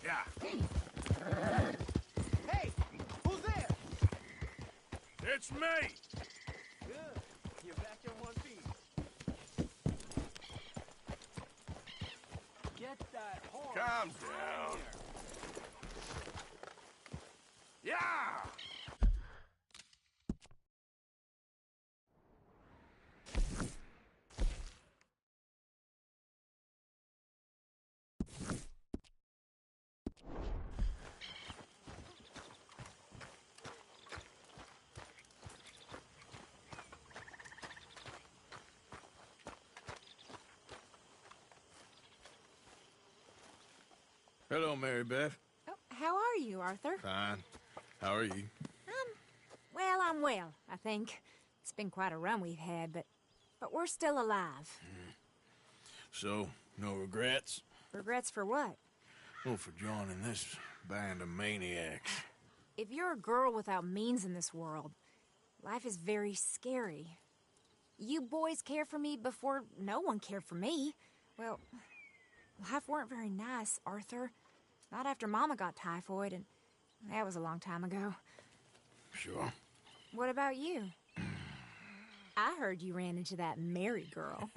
Yeah. Hey, who's there? It's me! Good. You're back in one piece. Get that horse. Calm down. Yeah! Hello, Mary Beth. Oh, how are you, Arthur? Fine. How are you? Well, I'm well, I think. It's been quite a run we've had, but we're still alive. So, no regrets? Regrets for what? Oh, for joining this band of maniacs. If you're a girl without means in this world, life is very scary. You boys cared for me before no one cared for me. Well, life weren't very nice, Arthur. Not after Mama got typhoid, and that was a long time ago. Sure. What about you? I heard you ran into that Mary girl.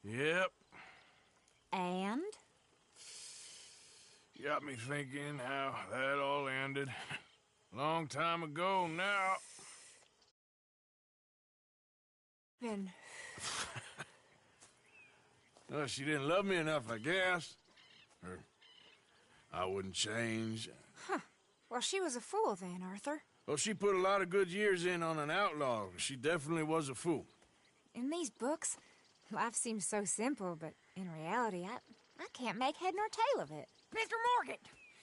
Yep. And? Got me thinking how that all ended. Long time ago now. Then, Well, she didn't love me enough, I guess. Or I wouldn't change. well, she was a fool then, Arthur. Well, she put a lot of good years in on an outlaw. She definitely was a fool. In these books, life seems so simple, but in reality, I can't make head nor tail of it. Mr. Morgan!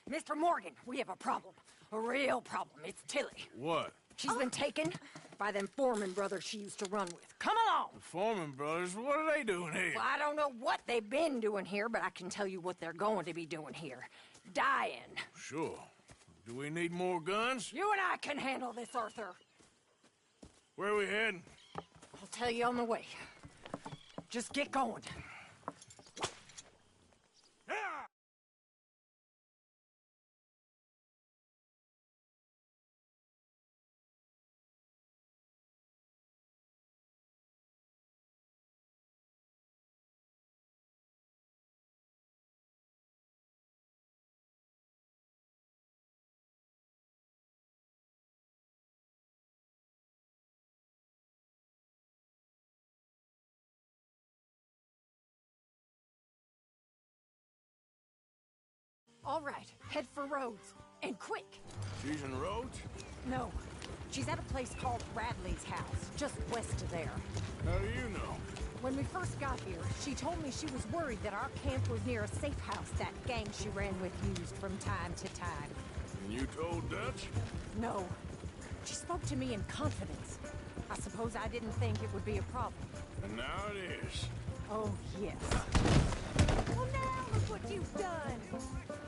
Mr. Morgan, we have a problem. A real problem. It's Tilly. What? She's been taken by them Foreman brothers she used to run with. Come along! The Foreman brothers, what are they doing here? Well, I don't know what they've been doing here, but I can tell you what they're going to be doing here. Dying. Sure. Do we need more guns? You and I can handle this, Arthur. Where are we heading? I'll tell you on the way. Just get going. All right, head for Rhodes. And quick. She's in Rhodes? No, she's at a place called Radley's house, just west of there. How do you know? When we first got here, she told me she was worried that our camp was near a safe house that gang she ran with used from time to time. And you told Dutch? No. She spoke to me in confidence. I suppose I didn't think it would be a problem. And now it is. Oh, yes. Well, now look what you've done!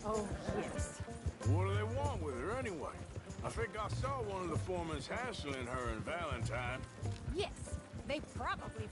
Oh, yes. What do they want with her anyway? I think I saw one of the foremans hassling her and Valentine. Yes, they probably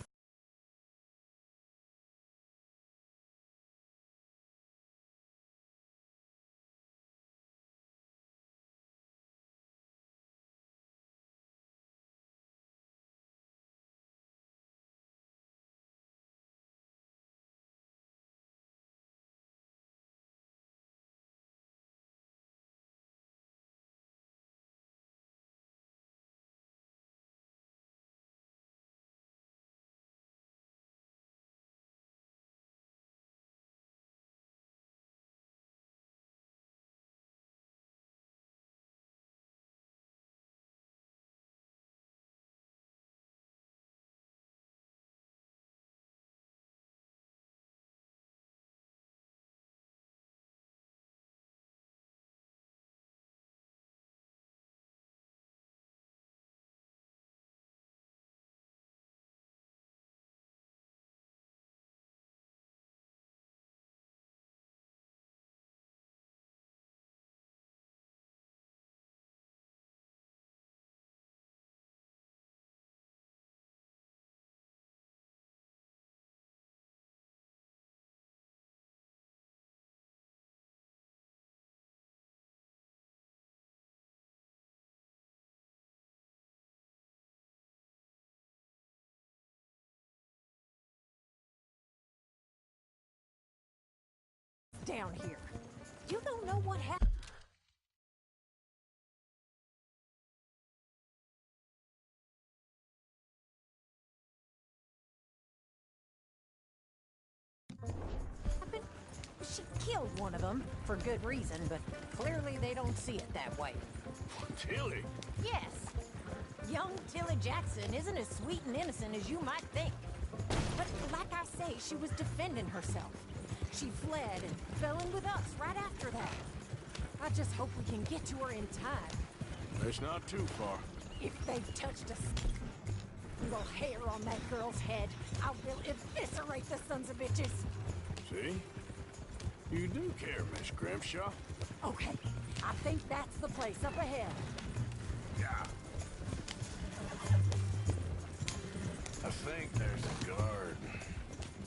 down here. You don't know what happened. She killed one of them for good reason, but clearly they don't see it that way. Tilly? Yes. Young Tilly Jackson isn't as sweet and innocent as you might think. But like I say, she was defending herself. She fled and fell in with us right after that. I just hope we can get to her in time. It's not too far. If they've touched a single hair on that girl's head, I will eviscerate the sons of bitches. See? You do care, Miss Grimshaw. Okay, I think that's the place up ahead. Yeah. I think there's a guard.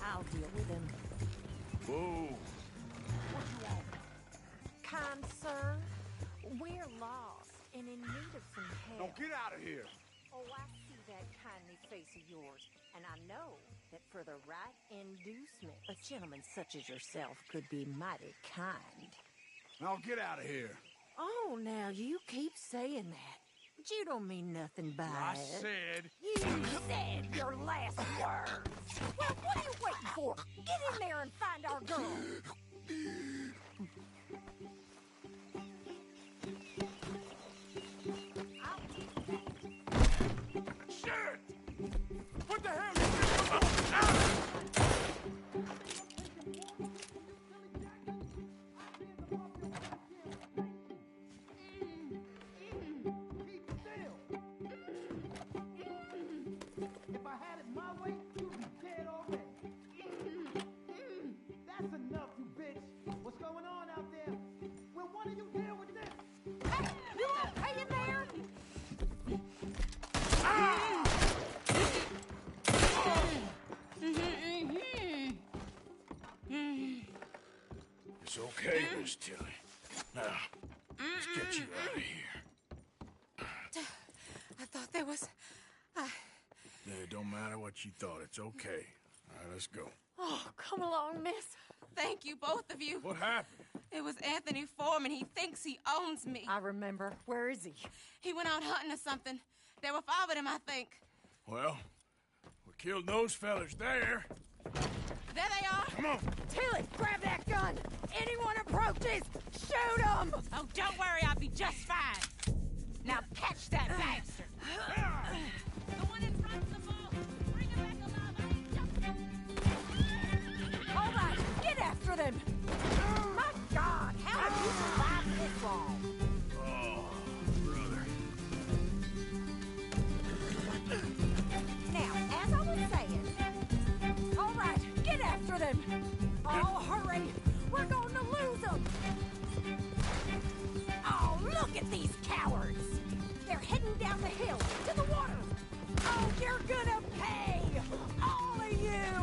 I'll deal with him. Whoa. Kind sir, we're lost and in need of some help. Get out of here. Oh, I see that kindly face of yours, and I know that for the right inducement, a gentleman such as yourself could be mighty kind. Now get out of here. Oh, now you keep saying that. But you don't mean nothing by I it. said... You said your last words. Well, what are you waiting for? Get in there and find our girl. Shit! What the hell is this? Keep still. If I had it my way, you'd be dead already. That's enough, you bitch. What's going on out there? Will one of you deal with this? Hey, you okay in there? It's okay, Miss Tilly. Now, let's get you out of here. I thought there was... It don't matter what you thought. It's okay. All right, let's go. Oh, come along, miss. Thank you, both of you. What happened? It was Anthony Foreman. He thinks he owns me. I remember. Where is he? He went out hunting or something. There were 5 of them, I think. Well, we killed those fellas there. There they are. Come on. Tilly, grab that gun! Anyone approaches, shoot them! Oh, don't worry. I'll be just fine. Now catch that bastard! The one in front of the ball. Bring him back alive. All right, get after them! My God, how have you survived this long? Oh, brother. Now, as I was saying... All right, get after them! Oh, hurry! We're going to lose them! Oh, look at these cowards! They're heading down the hill, to the water! Oh, you're gonna pay! All of you!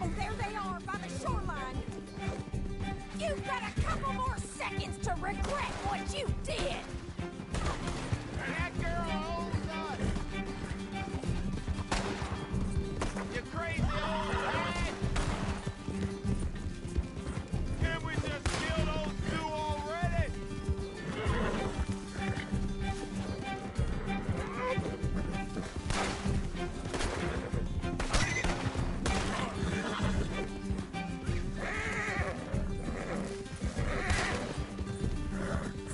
Oh, there they are, by the shoreline! You've got a couple more seconds to regret what you did! That girl owns us. You crazy old man. Can't we just kill those 2 already?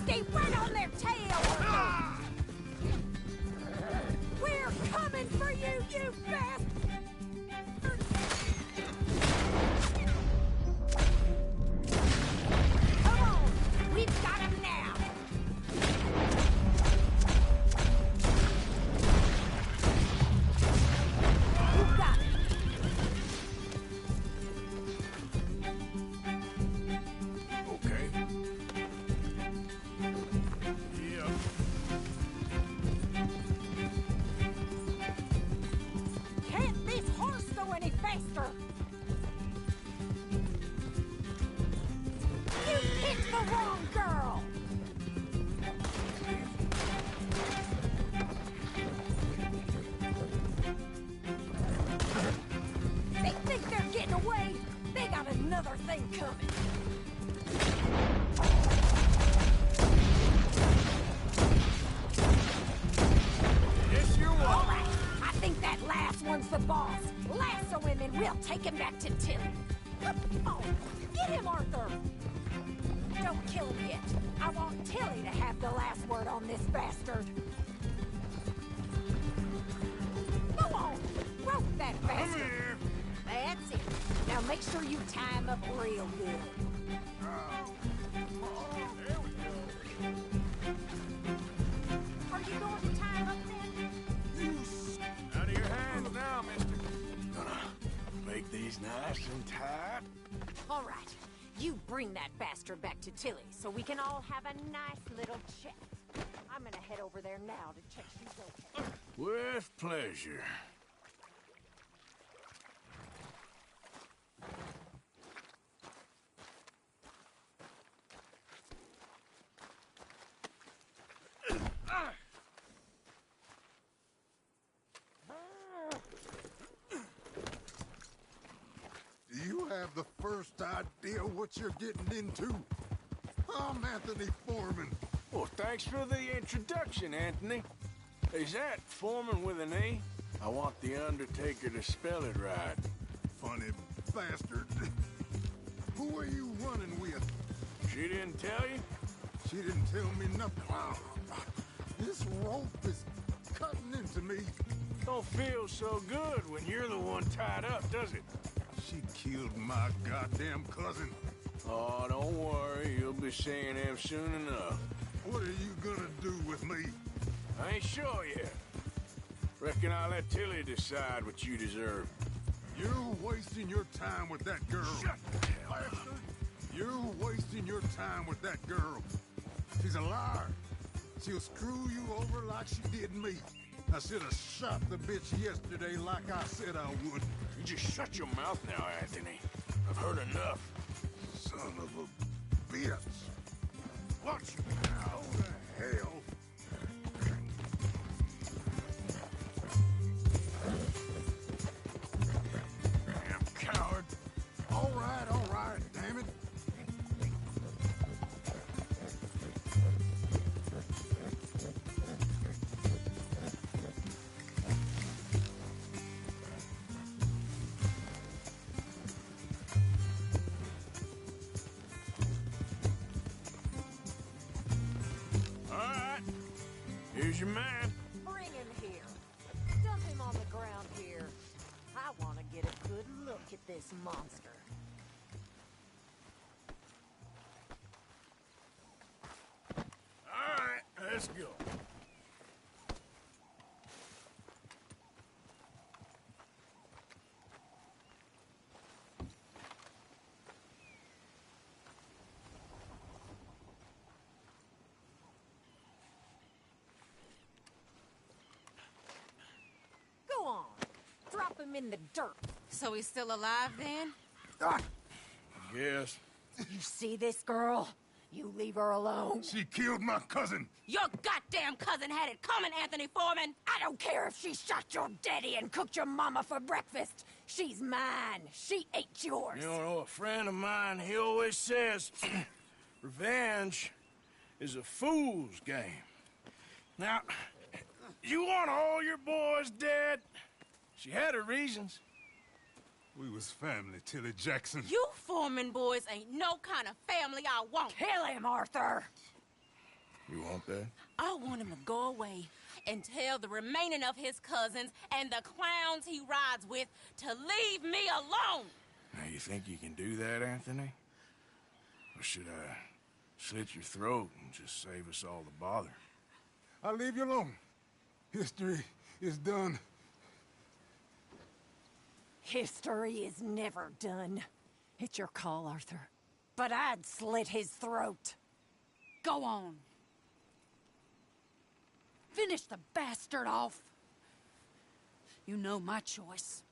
Stay right on their tail! the boss. Lasso him and we'll take him back to Tilly. Oh, get him, Arthur! Don't kill him yet. I want Tilly to have the last word on this bastard. Go on! Rope that Come bastard! here. That's it. Now make sure you tie him up real good. There we go. Are you going to tie him up then? Out of your hands now, mister. Gonna make these nice and tight. All right. You bring that bastard back to Tilly so we can all have a nice little chat. I'm gonna head over there now to check she's okay. With pleasure. Do you have the first idea what you're getting into? I'm Anthony Foreman. Well, thanks for the introduction, Anthony. Is that Foreman with an E? I want the Undertaker to spell it right. Funny bastard. Who are you running with? She didn't tell you? She didn't tell me nothing. This rope is cutting into me. Don't feel so good when you're the one tied up, does it? She killed my goddamn cousin. Oh, don't worry. You'll be seeing him soon enough. What are you gonna do with me? I ain't sure yet. Reckon I'll let Tilly decide what you deserve. You're wasting your time with that girl. Shut the hell up. Bastard. You're wasting your time with that girl. She's a liar. She'll screw you over like she did me. I should have shot the bitch yesterday like I said I would. You just shut your mouth now, Anthony. I've heard enough. Son of a bitch. Watch me now. How the hell? Damn coward. All right, damn it. All right. Here's your man. Bring him here. Dump him on the ground here. I want to get a good look at this monster. All right, let's go. Go on. Drop him in the dirt. So he's still alive then? Yes. You see this girl? You leave her alone. She killed my cousin. Your goddamn cousin had it coming, Anthony Foreman! I don't care if she shot your daddy and cooked your mama for breakfast. She's mine. She ate yours. You know, a friend of mine, he always says, revenge is a fool's game. Now, you want all your boys dead? She had her reasons. We was family, Tilly Jackson. You Foreman boys ain't no kind of family I want. Kill him, Arthur. You want that? I want him to go away and tell the remaining of his cousins and the clowns he rides with to leave me alone. Now, you think you can do that, Anthony? Or should I slit your throat and just save us all the bother? I'll leave you alone. History is done. History is never done. It's your call, Arthur. But I'd slit his throat. Go on. Finish the bastard off. You know my choice.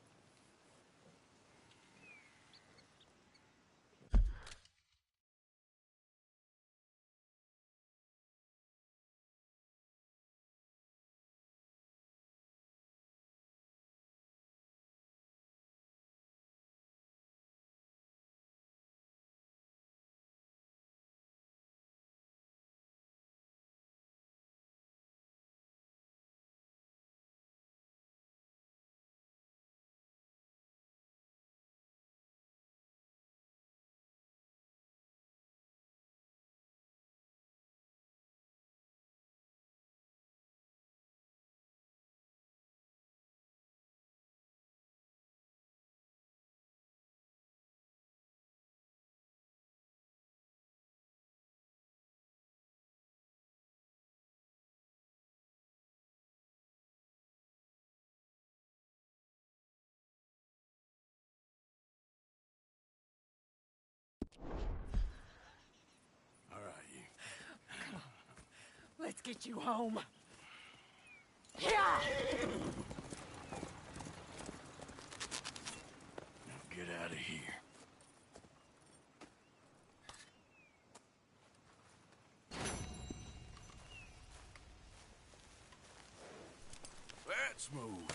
All right, you. Let's get you home. Yeah! Now get out of here. Let's move.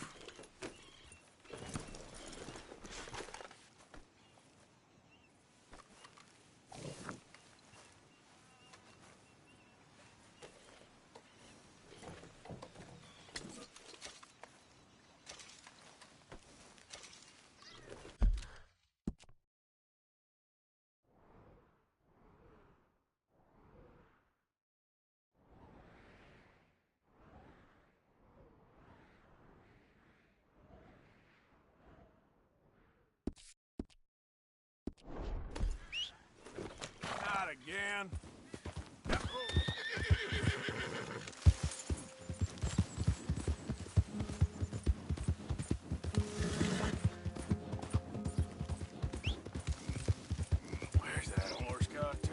Not again. Where's that horse got to?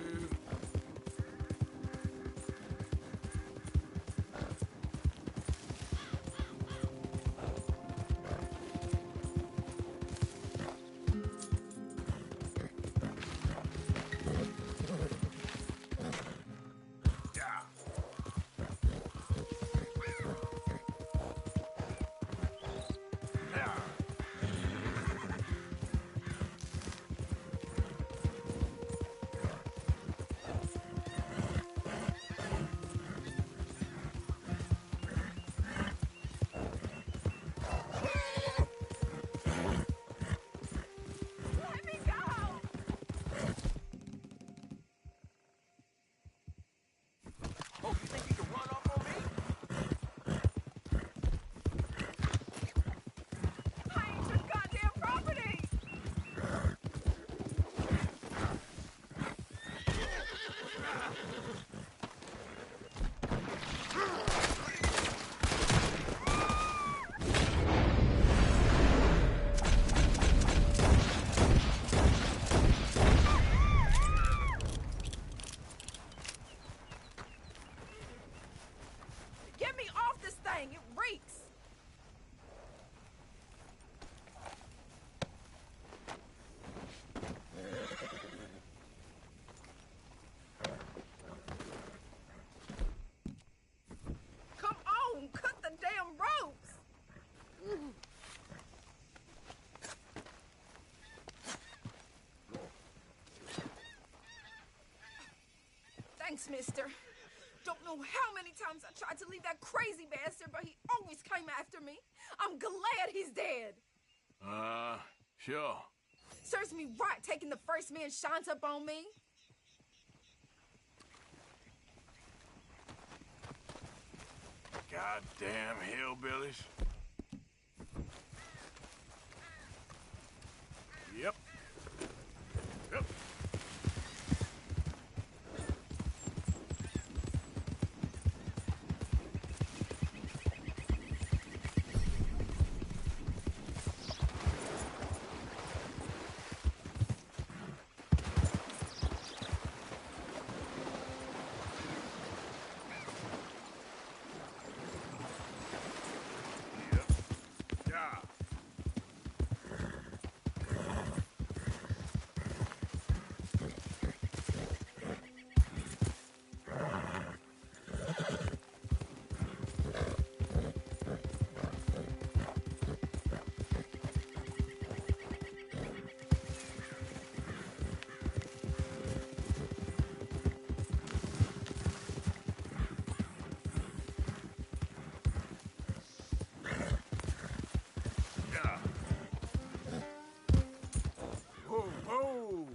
Let me go! Oh, you think you can run up on me? I ain't your goddamn property! Get me off this thing! It reeks! Come on! Cut the damn ropes! Thanks, mister. Don't know how many times I tried to leave that crazy bastard, but he always came after me. I'm glad he's dead. Sure. Serves me right taking the first man shines up on me. Goddamn hillbillies. Yep. Yep. Yeah. Yeah. Whoa, whoa.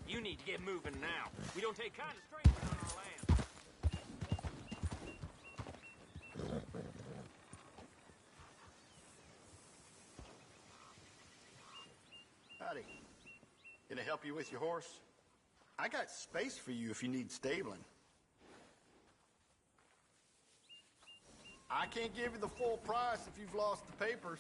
You need to get moving now. We don't take kind of strangers on our land. Howdy. Can I help you with your horse? I got space for you if you need stabling. I can't give you the full price if you've lost the papers.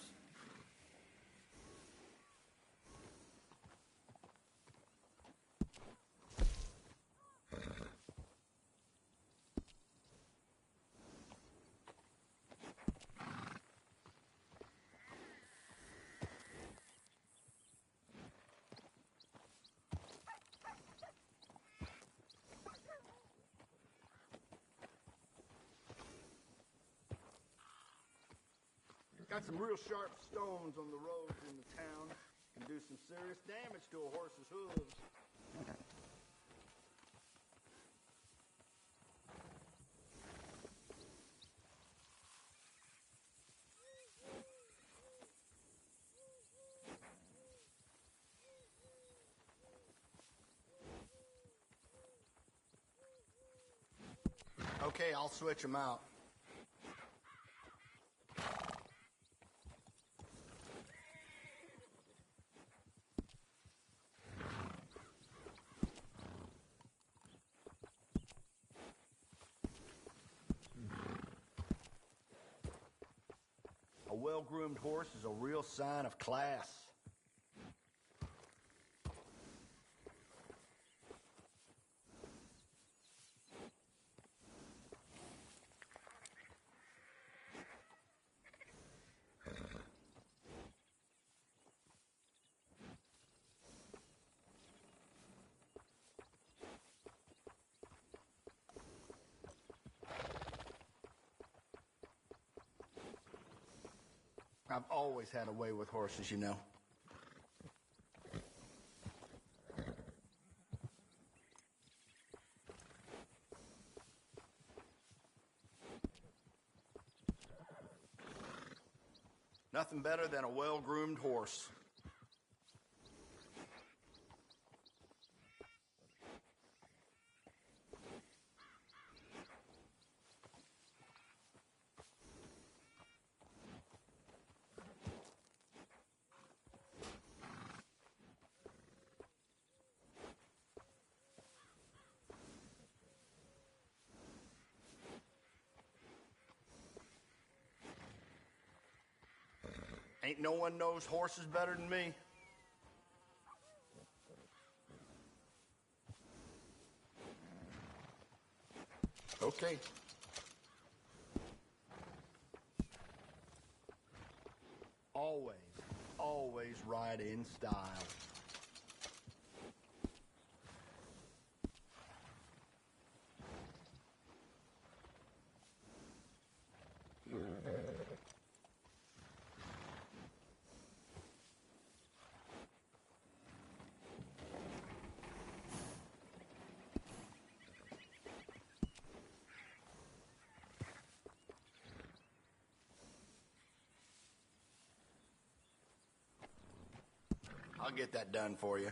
Got some real sharp stones on the roads in the town. Can do some serious damage to a horse's hooves. Okay, I'll switch them out. A well-groomed horse is a real sign of class. I've always had a way with horses, you know. Nothing better than a well-groomed horse. Ain't no one knows horses better than me. Okay. Always, always ride in style. I'll get that done for you.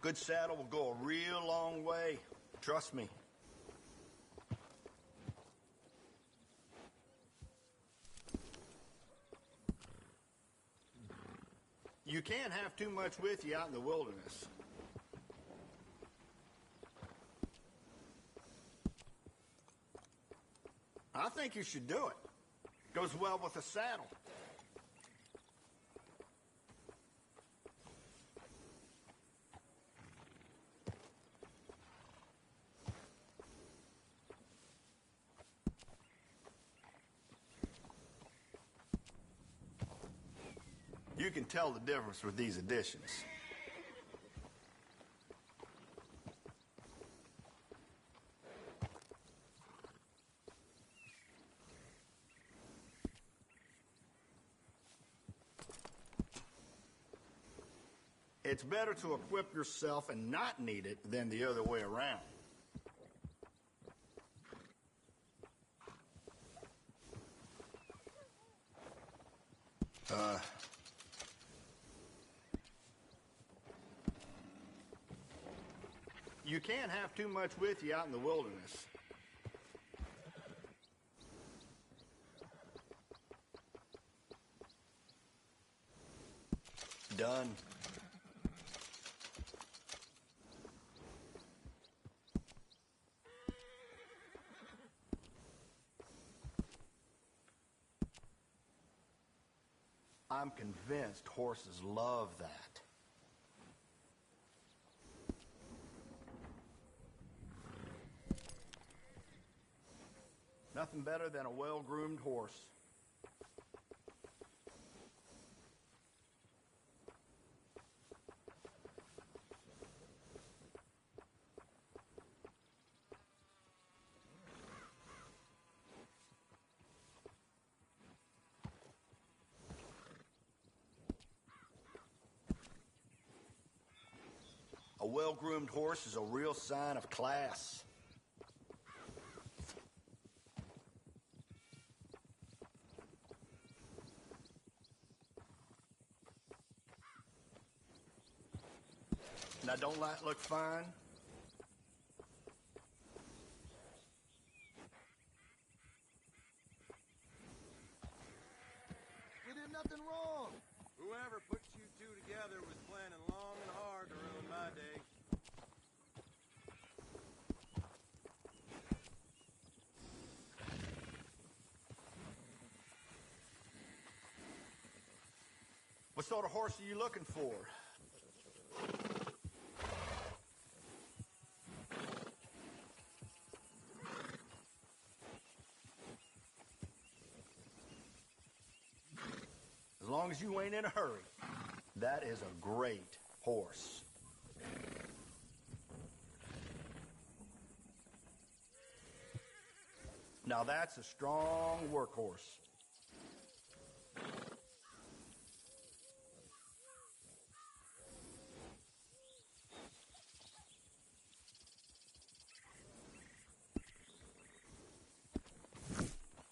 Good saddle will go a real long way. Trust me. You can't have too much with you out in the wilderness. I think you should do it. Goes well with a saddle. You can tell the difference with these additions. It's better to equip yourself and not need it than the other way around. You can't have too much with you out in the wilderness. done. I'm convinced horses love that. Nothing better than a well-groomed horse. A well-groomed horse is a real sign of class. Now, don't that look fine? We did nothing wrong. Whoever put you two together was planning long and hard to ruin my day. What sort of horse are you looking for? As long as you ain't in a hurry. That is a great horse. Now that's a strong workhorse.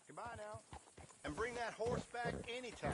Goodbye now. And bring that horse back anytime.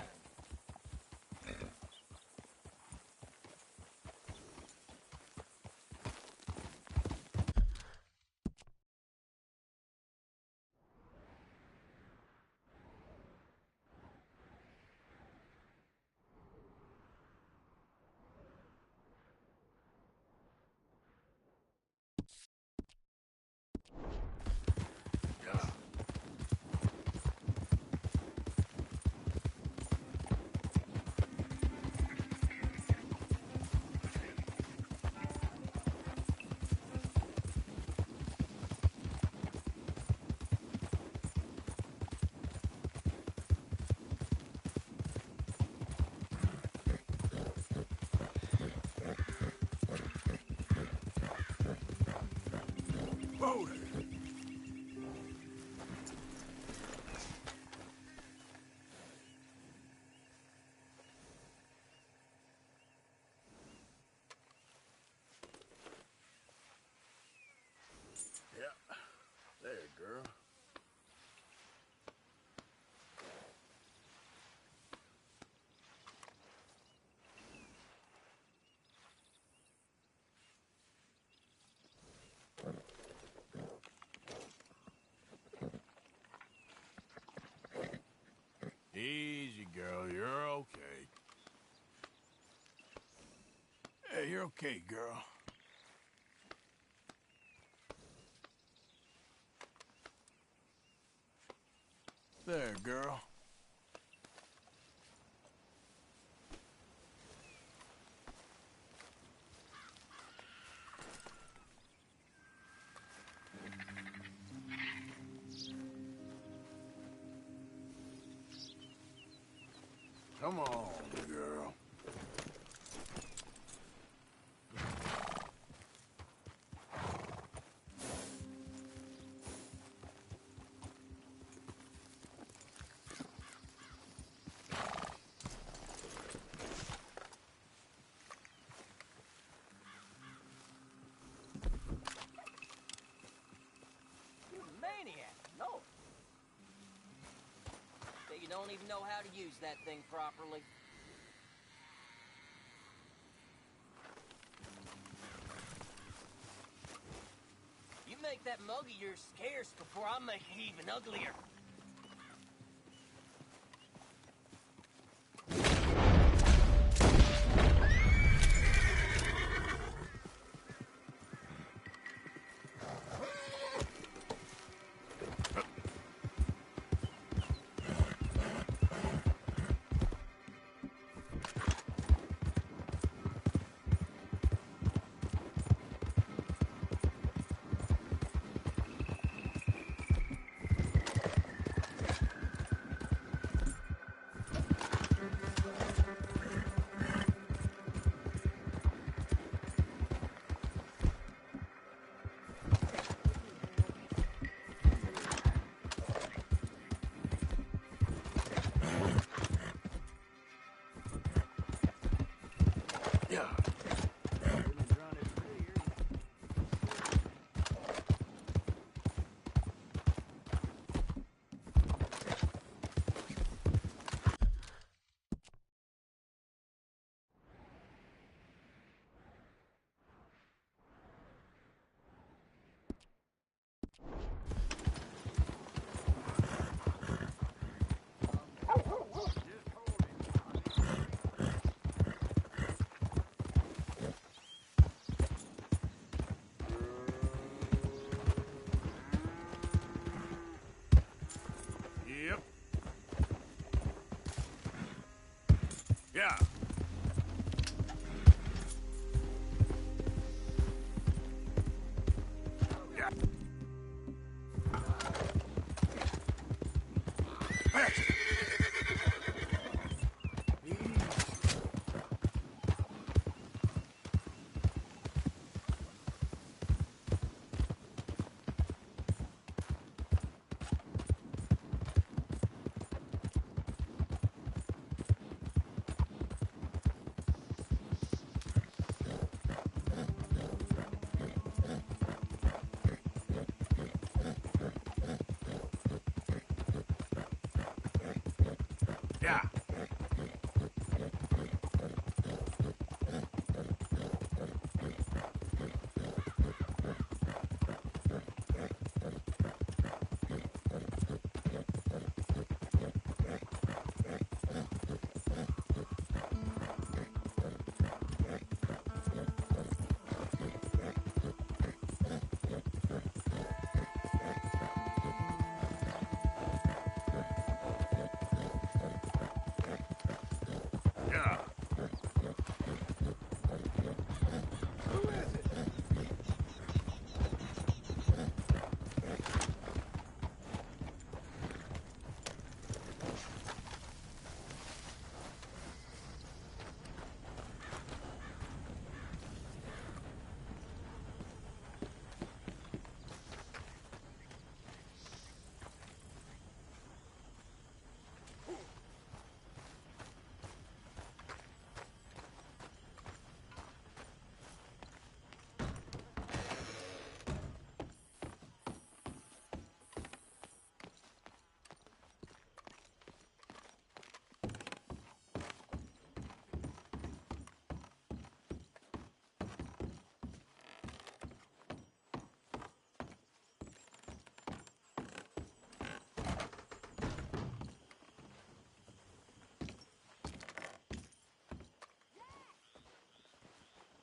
Loaded. Yeah, there, girl. Easy, girl. You're okay. Hey, you're okay, girl. There, girl. Come on, girl. You maniac! No! That you don't even know how to use that thing properly. You make that mug of yours scarce before I make it even uglier. Yeah. Really drawn it prettier. Yep. Yeah. Yeah. Yeah. Yeah. Who is it?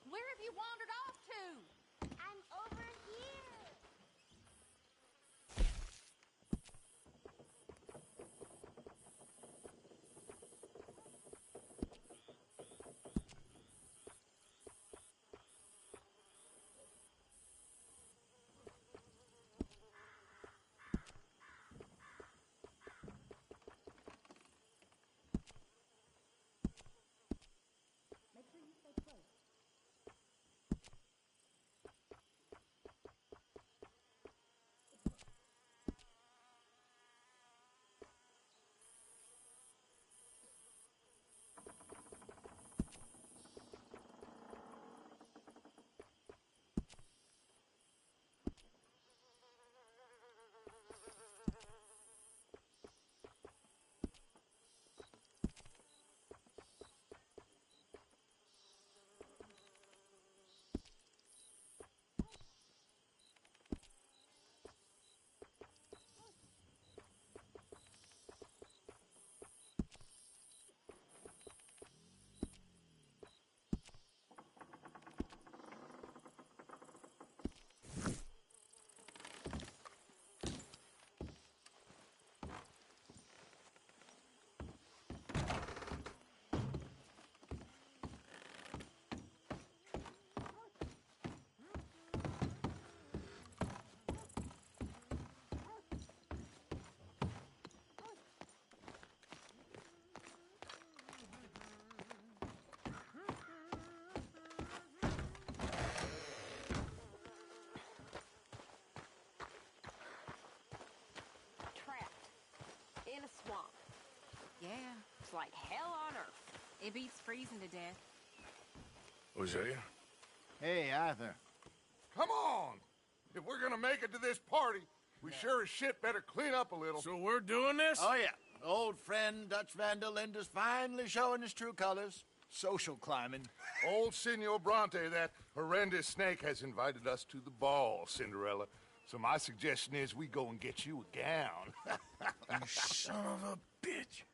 Where have you wandered off to? I'm over here. In a swamp. Yeah, It's like hell on earth. it beats freezing to death. Hosea? Hey, Arthur. Come on! If we're gonna make it to this party, we sure as shit better clean up a little. So we're doing this? Oh, yeah. Old friend Dutch Van der Linde's finally showing his true colors. Social climbing. Old Senor Bronte, that horrendous snake, has invited us to the ball, Cinderella. So my suggestion is we go and get you a gown. You son of a bitch.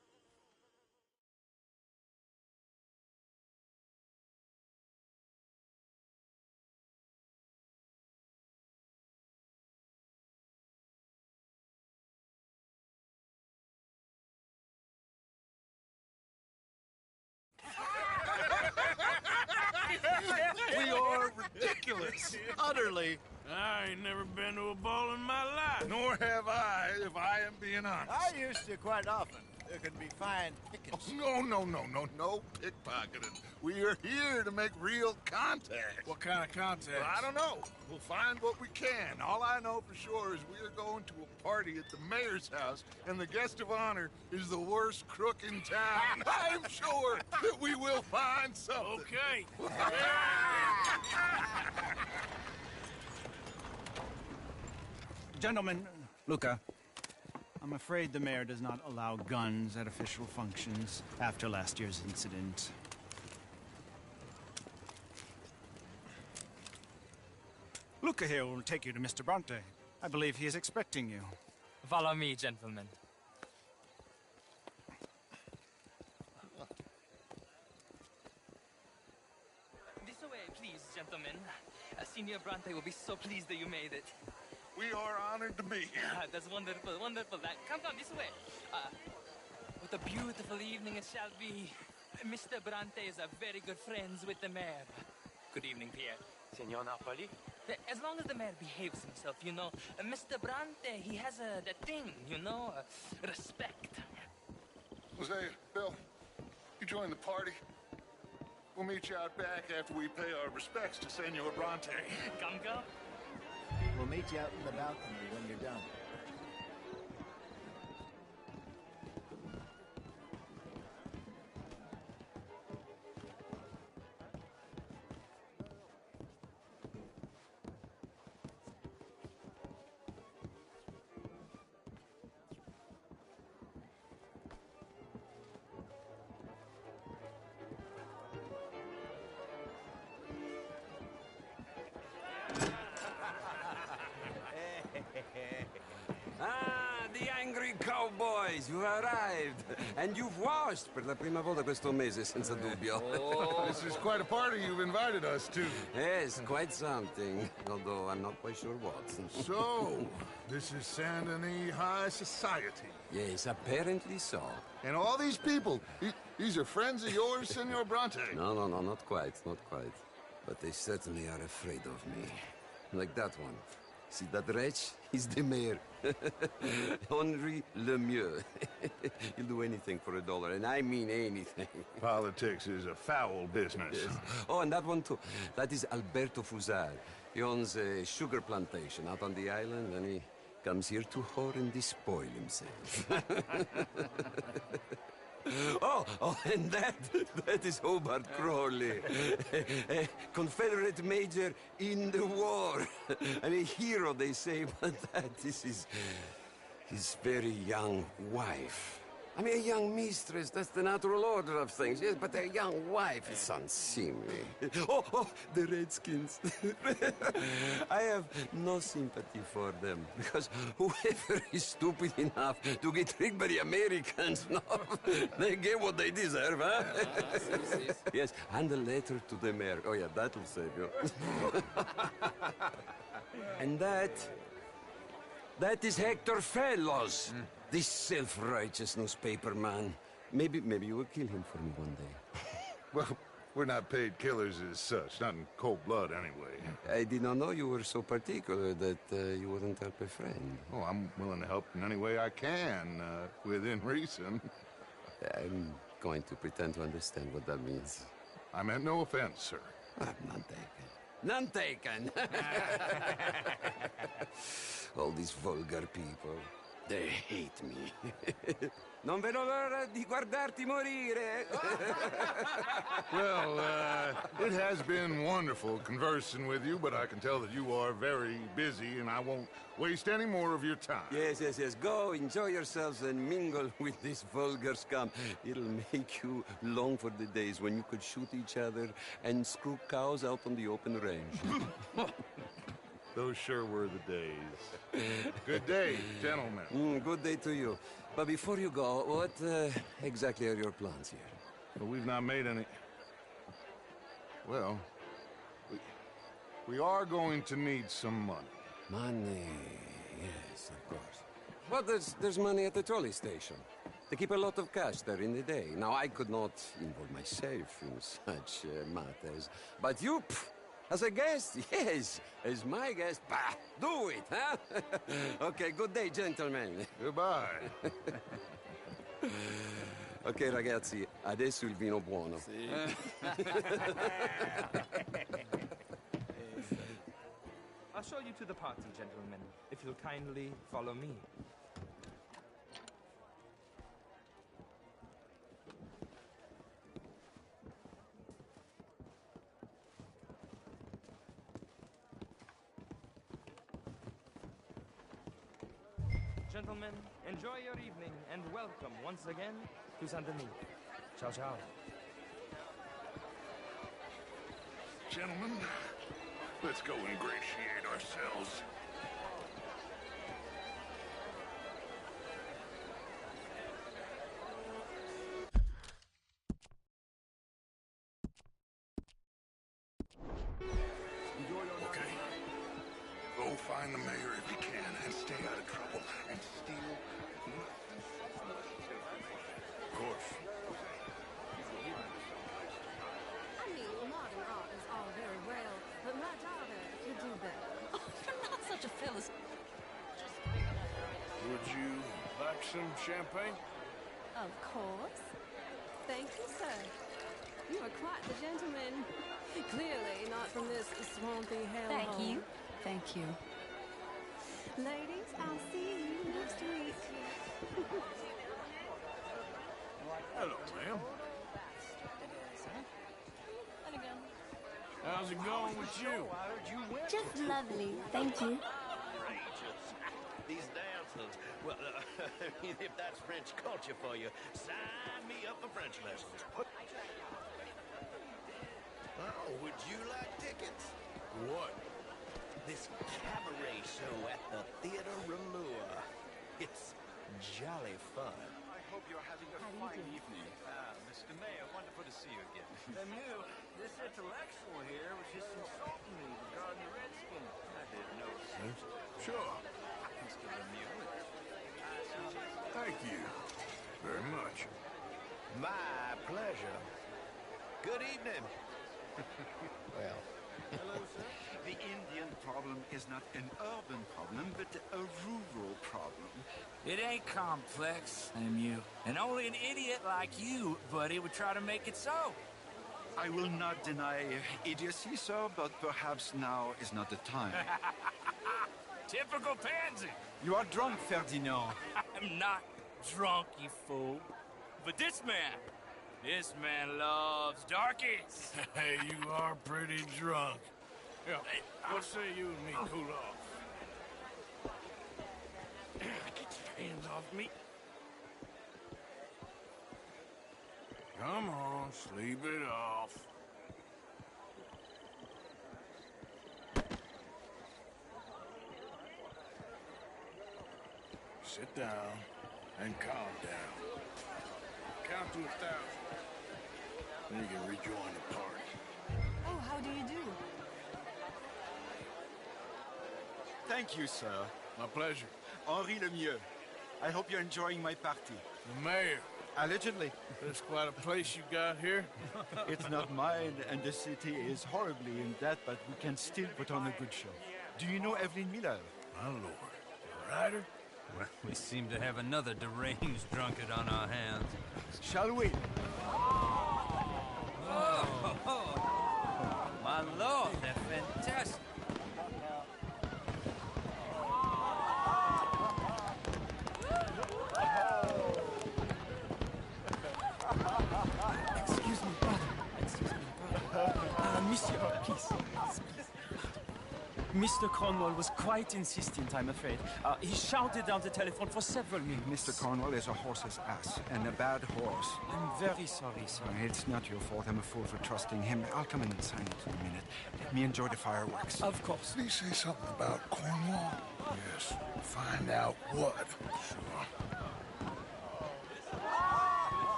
We are ridiculous. Utterly. I ain't never been to a ball in my life. Nor have I, if I am being honest. I used to quite often. There can be fine pickings. No pickpocketing. We are here to make real contact. What kind of contact? Well, I don't know. We'll find what we can. All I know for sure is we are going to a party at the mayor's house, and the guest of honor is the worst crook in town. I'm sure that we will find something. Okay. Gentlemen, Luca, I'm afraid the mayor does not allow guns at official functions after last year's incident. Luca here will take you to Mr. Bronte. I believe he is expecting you. Follow me, gentlemen. This way, please, gentlemen. Senior Bronte will be so pleased that you made it. We are honored to be here. That's wonderful, wonderful. Come this way. What a beautiful evening it shall be. Mr. Bronte is a very good friends with the mayor. Good evening, Pierre. Senor Napoli? As long as the mayor behaves himself, you know. Mr. Bronte, he has that thing, you know, respect. Jose, Bill, you join the party. We'll meet you out back after we pay our respects to Senor Bronte. Come. We'll meet you out in the balcony when you're done. The angry cowboys, you've arrived. And you've washed per la prima volta questo mese, senza dubbio. This is quite a party you've invited us to. Yes, quite something. Although I'm not quite sure what. So, this is Saint Denis High Society. Yes, apparently so. And all these people, these are friends of yours, Senor Bronte? No, not quite, not quite. But they certainly are afraid of me. Like that one. See that wretch? He's the mayor. Henri Lemieux. He'll do anything for $1, and I mean anything. Politics is a foul business. Yes. Oh, and that one too. That is Alberto Fusar. He owns a sugar plantation out on the island, and he comes here to whore and despoil himself. Oh, and that is Hobart Crawley, a Confederate major in the war, and a hero, they say, but that is his very young wife. I mean, a young mistress, that's the natural order of things, yes, but a young wife is unseemly. Oh, the Redskins. I have no sympathy for them, because whoever is stupid enough to get tricked by the Americans, no, they get what they deserve, huh? Yes, and a letter to the mayor. Oh, yeah, that'll save you. And that is Hector Fellows. This self-righteous newspaper man. Maybe you will kill him for me one day. Well, we're not paid killers as such, not in cold blood anyway. I did not know you were so particular that you wouldn't help a friend. Oh, I'm willing to help in any way I can, within reason. I'm going to pretend to understand what that means. I meant no offense, sir. None taken. None taken! All these vulgar people. They hate me. Non vedo l'ora di guardarti morire. Well, it has been wonderful conversing with you, but I can tell that you are very busy, and I won't waste any more of your time. Yes, yes, yes. Go, enjoy yourselves, and mingle with this vulgar scum. It'll make you long for the days when you could shoot each other and screw cows out on the open range. Those sure were the days. Good day, gentlemen. Good day to you. But before you go, what exactly are your plans here? Well, we've not made any... Well, we are going to need some money. Money, yes, of course. Well, there's money at the trolley station. They keep a lot of cash there in the day. Now, I could not involve myself in such matters. But you, as a guest, yes, as my guest, bah, do it, huh? Okay, good day, gentlemen. Goodbye. Ok, ragazzi, adesso il vino buono. I'll show you to the party, gentlemen, if you'll kindly follow me. Gentlemen, enjoy your evening and welcome once again to Saint-Denis. Ciao, ciao. Gentlemen, let's go ingratiate ourselves. Okay. Go find the mayor if you can and stay out of trouble and steal nothing. Of course. I mean, modern art is all very well, but my daughter could do better. Oh, you're not such a Phyllis. Would you like some champagne? Of course. Thank you, sir. You are quite the gentleman. Clearly not from this swampy hellhole. Thank you. Thank you. Ladies, I'll see you next week. Hello, ma'am. How's it going with you? Just lovely, thank you. These dancers, well, if that's French culture for you, sign me up for French lessons. Oh, would you like tickets? What? This cabaret show at the Theater Rallure. It's jolly fun. I hope you're having a fine evening. Mr. Mayor, wonderful to see you again. Lemieux, this intellectual here was just insulting me regarding the Redskins. I didn't notice. Sure. Mr. Lemieux. Thank you very much. My pleasure. Good evening. Well, Hello, sir. The Indian problem is not an urban problem, but a rural problem. It ain't complex, Lemieux. And only an idiot like you, buddy, would try to make it so. I will not deny idiocy, sir, but perhaps now is not the time. Typical pansy. You are drunk, Ferdinand. I'm not drunk, you fool. But this man loves darkies. Hey, you are pretty drunk. Yeah, what say you and me cool off? Get your hands off me. Come on, sleep it off. Sit down and calm down. Count to 1,000. Then you can rejoin the party. Oh, how do you do? Thank you, sir. My pleasure. Henri Lemieux. I hope you're enjoying my party. The mayor. Allegedly. There's quite a place you got here. It's not mine, and the city is horribly in debt, but we can still put on a good show. Do you know Evelyn Miller? My lord. A writer? Well, we seem to have another deranged drunkard on our hands. Shall we? Oh, my lord, they're fantastic. Monsieur, please. Mr. Cornwall was quite insistent, I'm afraid. He shouted down the telephone for several minutes. Mr. Cornwall is a horse's ass, and a bad horse. I'm very sorry, sir. It's not your fault. I'm a fool for trusting him. I'll come in and sign it in a minute. Let me enjoy the fireworks. Of course. Did he say something about Cornwall? Yes. Find out what.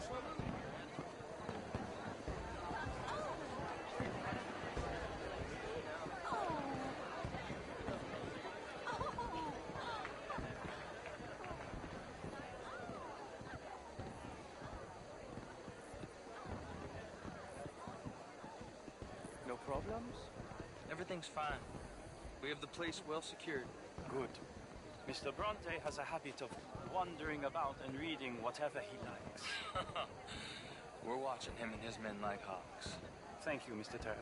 Sure. No problems? Everything's fine. We have the place well secured. Good. Mr. Bronte has a habit of wandering about and reading whatever he likes. We're watching him and his men like hawks. Thank you, Mr. Turner.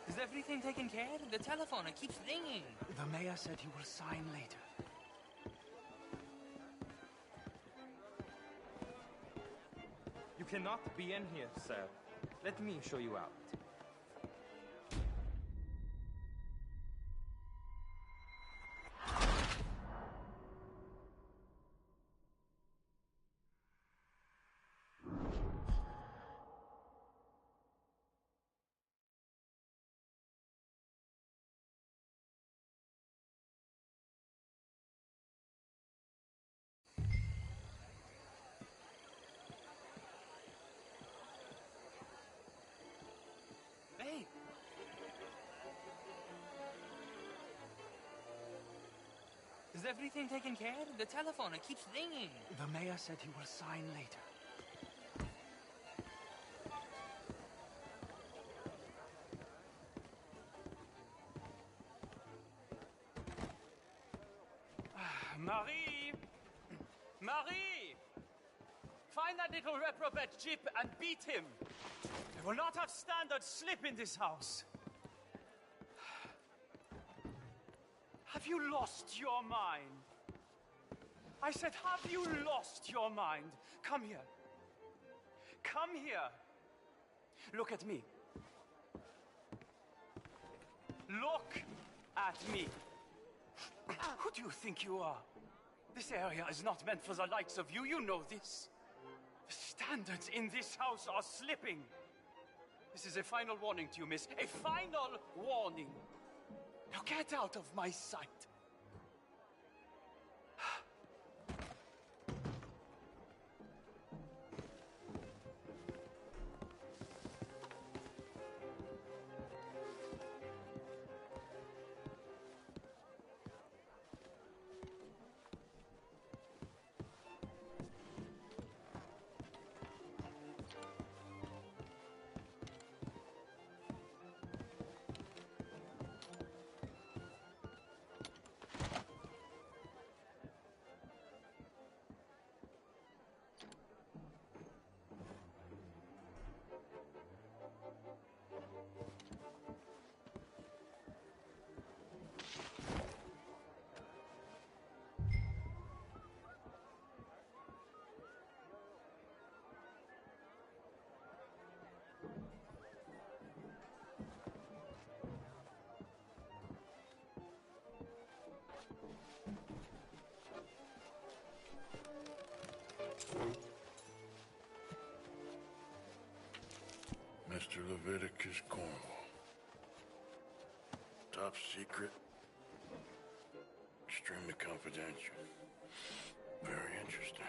Is everything taken care of? The telephone, it keeps ringing. The mayor said he will sign later. You cannot be in here, sir. Let me show you out. Hey! Is everything taken care of? The telephone, it keeps ringing. The mayor said he will sign later. Marie! Marie! Find that little reprobate Jip and beat him. We will not have standard slip in this house. Have you lost your mind? I said, have you lost your mind? Come here. Come here. Look at me. Look at me. Who do you think you are? This area is not meant for the likes of you. You know this. The standards in this house are slipping. This is a final warning to you, miss. A final warning. Now get out of my sight. Mr. Leviticus Cornwall. Top secret. Extremely confidential. Very interesting.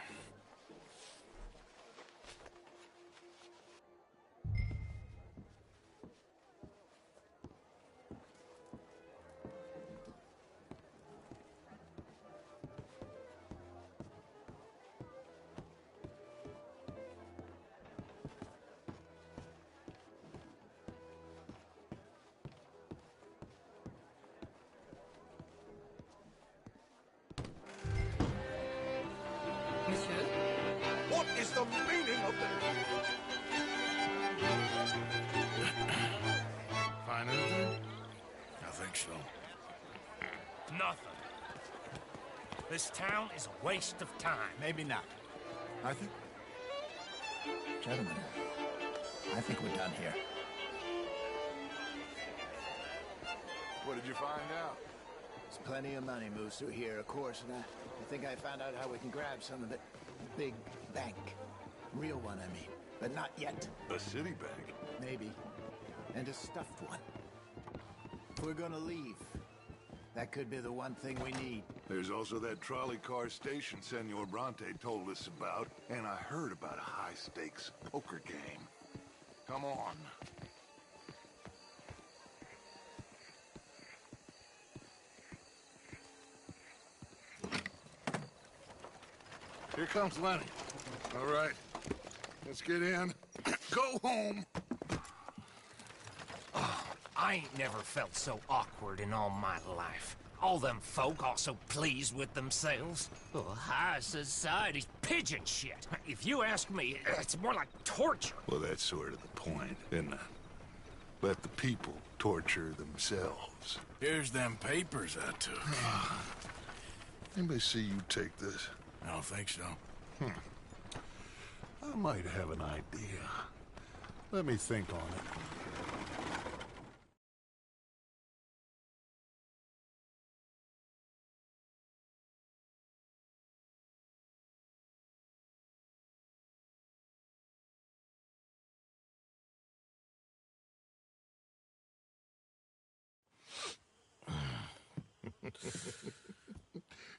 think so. Nothing. This town is a waste of time. Maybe not. Arthur? Gentlemen, I think we're done here. What did you find out? There's plenty of money moves through here, of course, and I think I found out how we can grab some of it. Big bank. Real one, I mean. But not yet. A city bank? Maybe. And a stuffed one. If we're gonna leave, that could be the one thing we need. There's also that trolley car station Senor Bronte told us about, and I heard about a high-stakes poker game. Come on. Here comes Lenny. All right, let's get in. Go home. I ain't never felt so awkward in all my life. All them folk all so pleased with themselves. Oh, high society's pigeon shit. If you ask me, it's more like torture. Well, that's sort of the point, isn't it? Let the people torture themselves. Here's them papers I took. Anybody see you take this? I don't think so. I might have an idea. Let me think on it.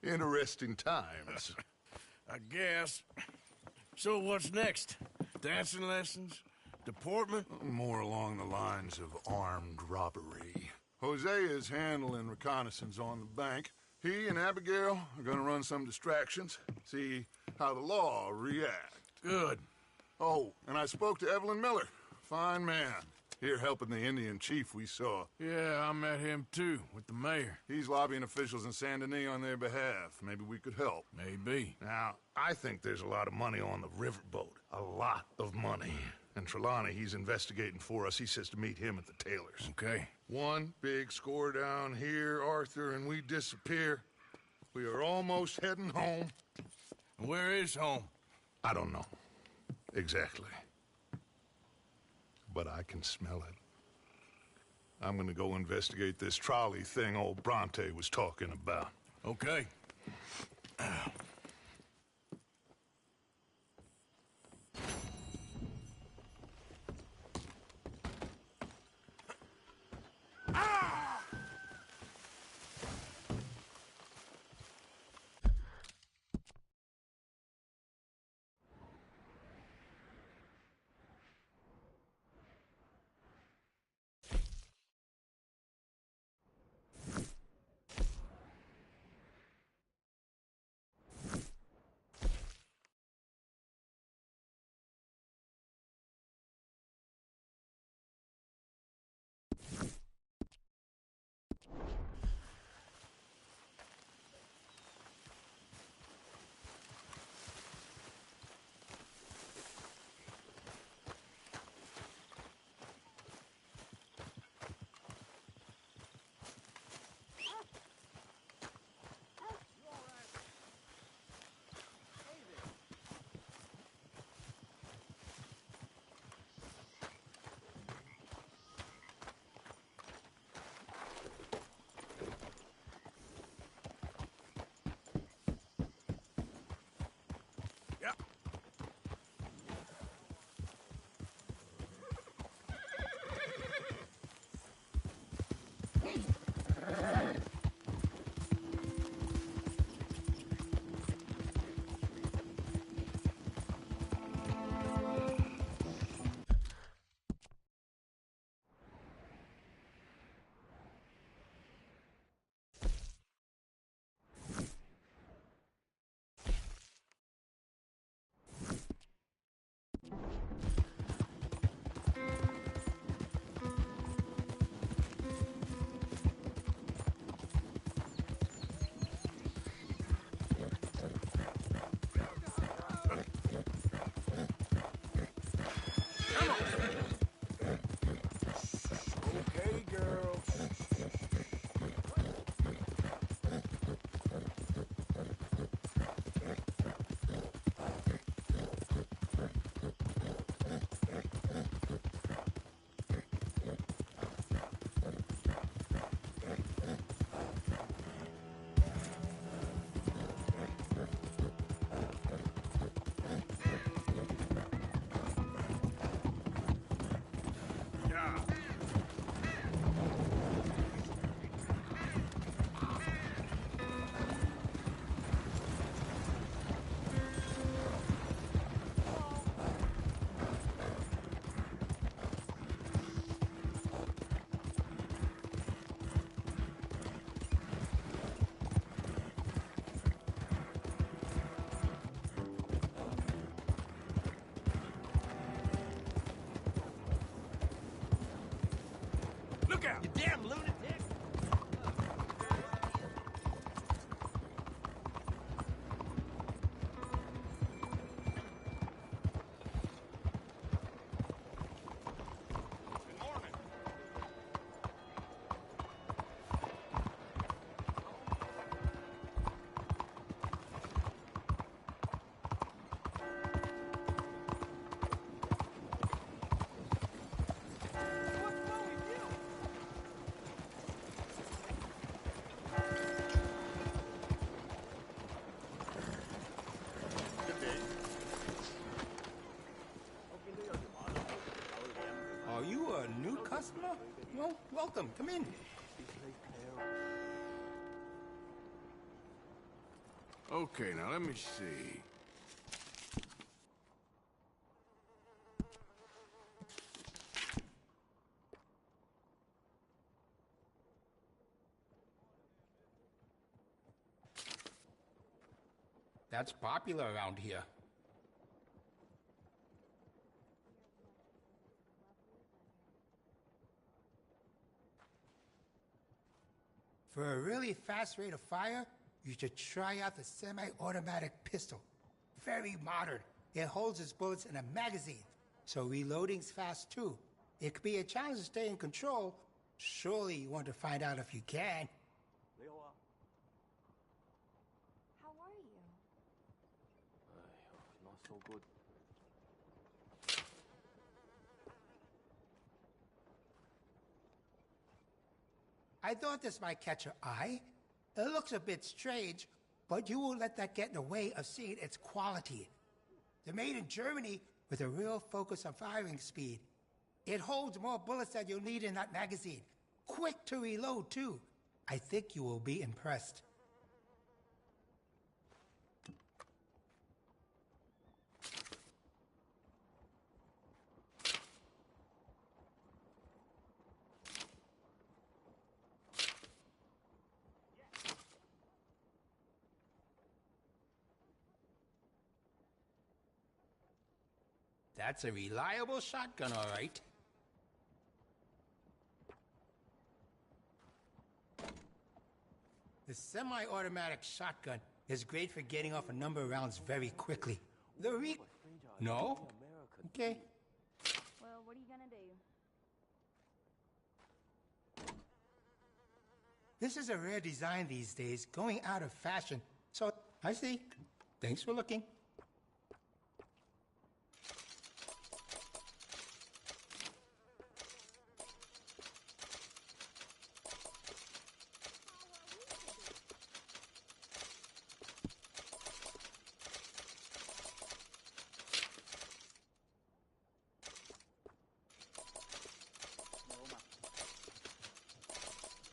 Interesting times. I guess. So what's next? Dancing lessons? Deportment? More along the lines of armed robbery. Hosea is handling reconnaissance on the bank. He and Abigail are gonna run some distractions, see how the law reacts. Good. Oh, and I spoke to Evelyn Miller. Fine man. Here helping the Indian chief we saw. Yeah, I met him too, with the mayor. He's lobbying officials in Saint Denis on their behalf. Maybe we could help. Maybe. Now, I think there's a lot of money on the riverboat. A lot of money. And Trelawney, he's investigating for us. He says to meet him at the Taylors. Okay. One big score down here, Arthur, and we disappear. We are almost heading home. Where is home? I don't know. Exactly. But I can smell it. I'm gonna go investigate this trolley thing old Bronte was talking about. Okay. welcome. Come in. Okay, now let me see. That's popular around here. For a really fast rate of fire, you should try out the semi-automatic pistol. Very modern. It holds its bullets in a magazine, so reloading's fast too. It could be a challenge to stay in control. Surely you want to find out if you can. How are you? Not so good. I thought this might catch your eye. It looks a bit strange, but you won't let that get in the way of seeing its quality. They're made in Germany with a real focus on firing speed. It holds more bullets than you'll need in that magazine. Quick to reload, too. I think you will be impressed. That's a reliable shotgun, all right. The semi-automatic shotgun is great for getting off a number of rounds very quickly. No? Okay. Well, what are you gonna do? This is a rare design these days, going out of fashion. So, I see. Thanks for looking.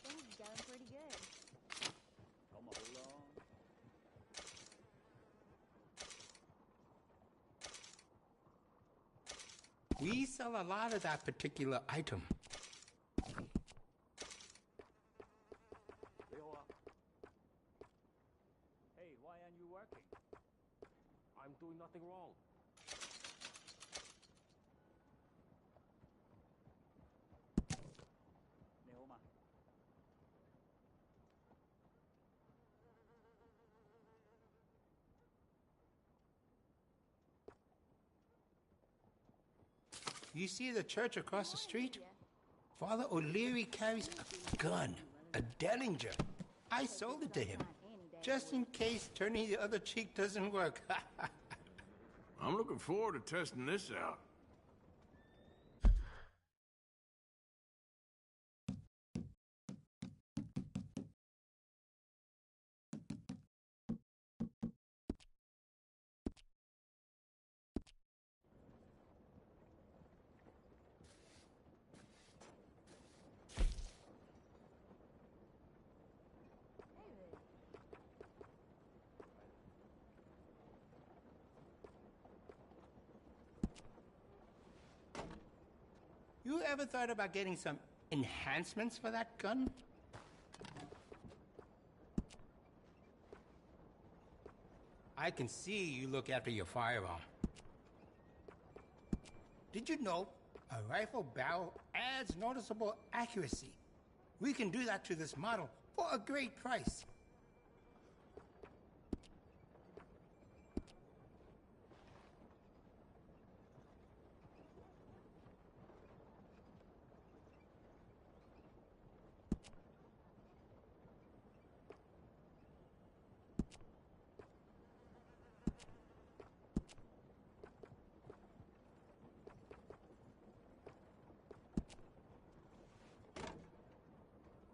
Things going pretty good. Come along. We sell a lot of that particular item. Hey, why aren't you working? I'm doing nothing wrong. Neoma. You see the church across the street? Father O'Leary carries a gun, a Derringer. I sold it to him, just in case turning the other cheek doesn't work. I'm looking forward to testing this out. You ever thought about getting some enhancements for that gun? I can see you look after your firearm. Did you know a rifle barrel adds noticeable accuracy? We can do that to this model for a great price.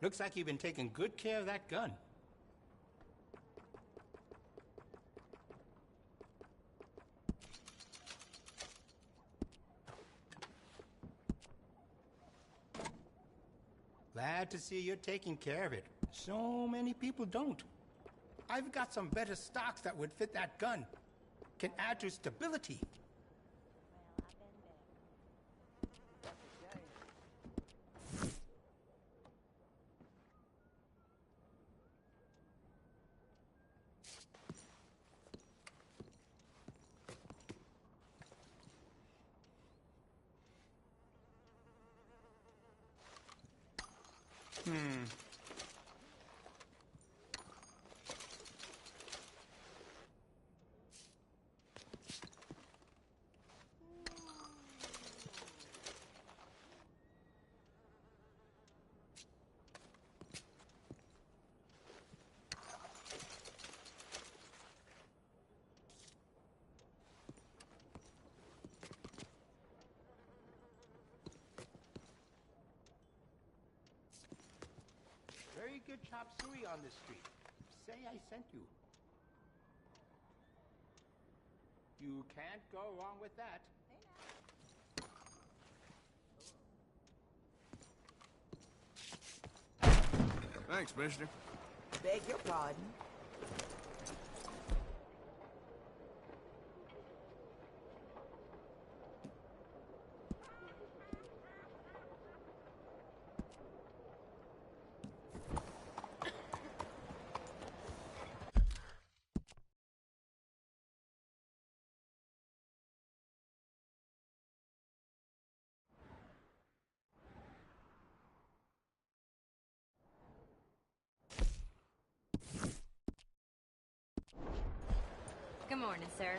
Looks like you've been taking good care of that gun. glad to see you're taking care of it. So many people don't. I've got some better stocks that would fit that gun. Can add to stability. Very good chop suey on the street. Say I sent you. You can't go wrong with that. Thanks, mister. Beg your pardon? Good morning, sir.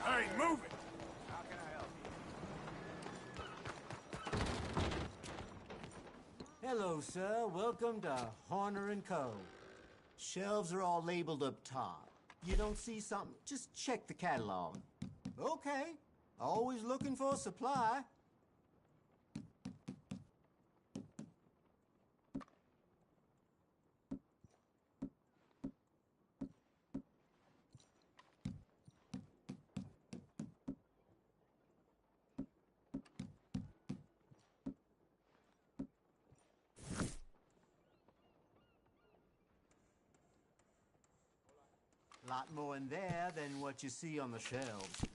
Hey, move it! Hello, sir. Welcome to Horner & Co. Shelves are all labeled up top. You don't see something, just check the catalog. Okay. Always looking for a supply. Lot more in there than what you see on the shelves.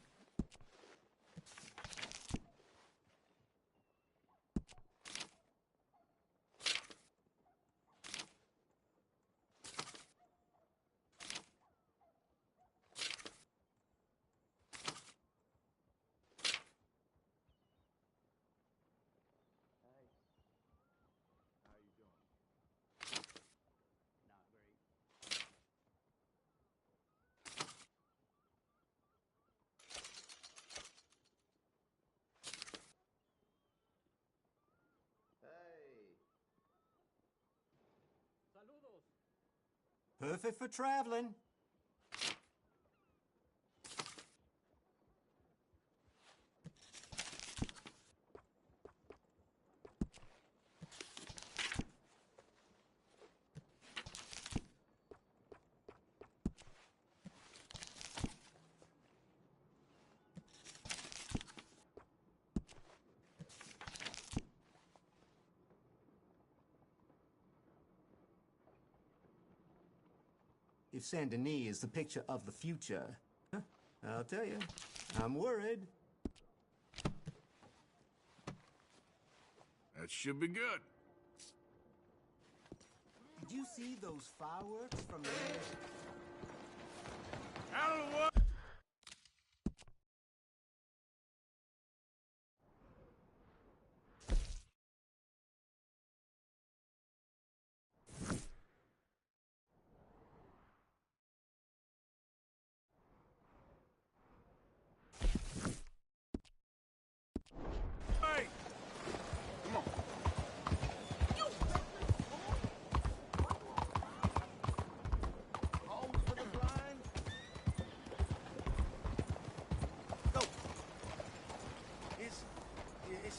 Perfect for traveling. If Saint Denis is the picture of the future, I'll tell you, I'm worried. That should be good. Did you see those fireworks from the Out of the way!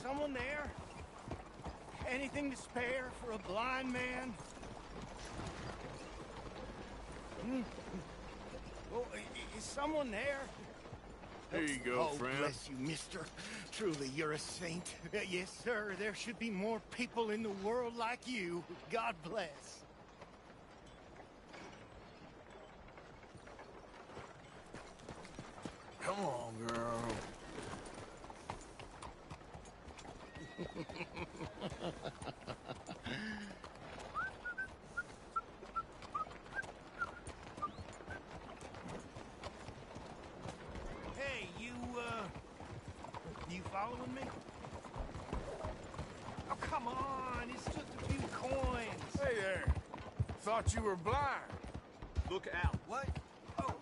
someone there? Anything to spare for a blind man? Hmm? Oh, is someone there? Here you go, oh, friend. Bless you, mister. Truly, you're a saint. Yes, sir. There should be more people in the world like you. God bless. Come on, girl. Hey, you following me? Oh, come on. It's just a few coins. Hey there. Thought you were blind. Look out. What? Oh,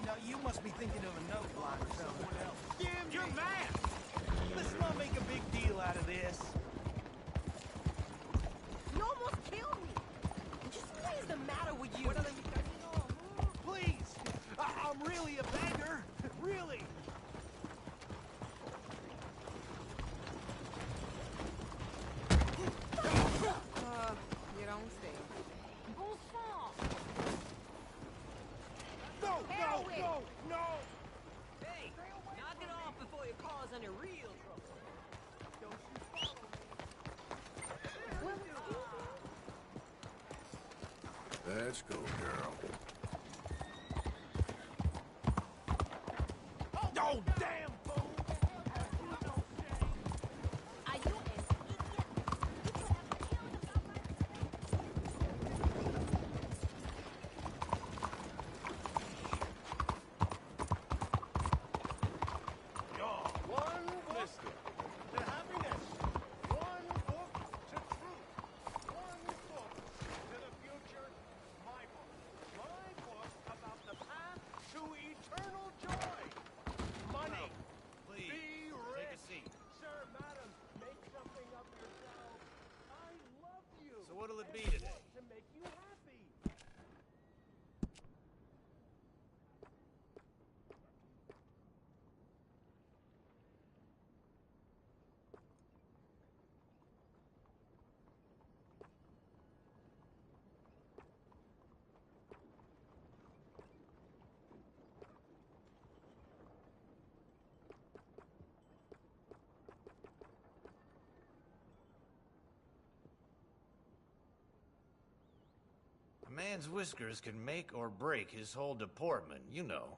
no, you must be thinking of another blind or someone else. You're mad! Let's not make a big deal out of this. You almost killed me. Just what is the matter with you? Please! I'm really a beggar. Really. You don't say. Bon sang! No! Hey, knock it off before you cause any real trouble. Let's go, girl. Oh, damn fool! One blister to happiness. One book to truth. One book to the future. My book. My book about the path to eternal joy. Money. Please, Be rich. take a seat. Sir, madam, make something of yourself. I love you. So what'll it be and today? want to make you happy. A man's whiskers can make or break his whole deportment, you know.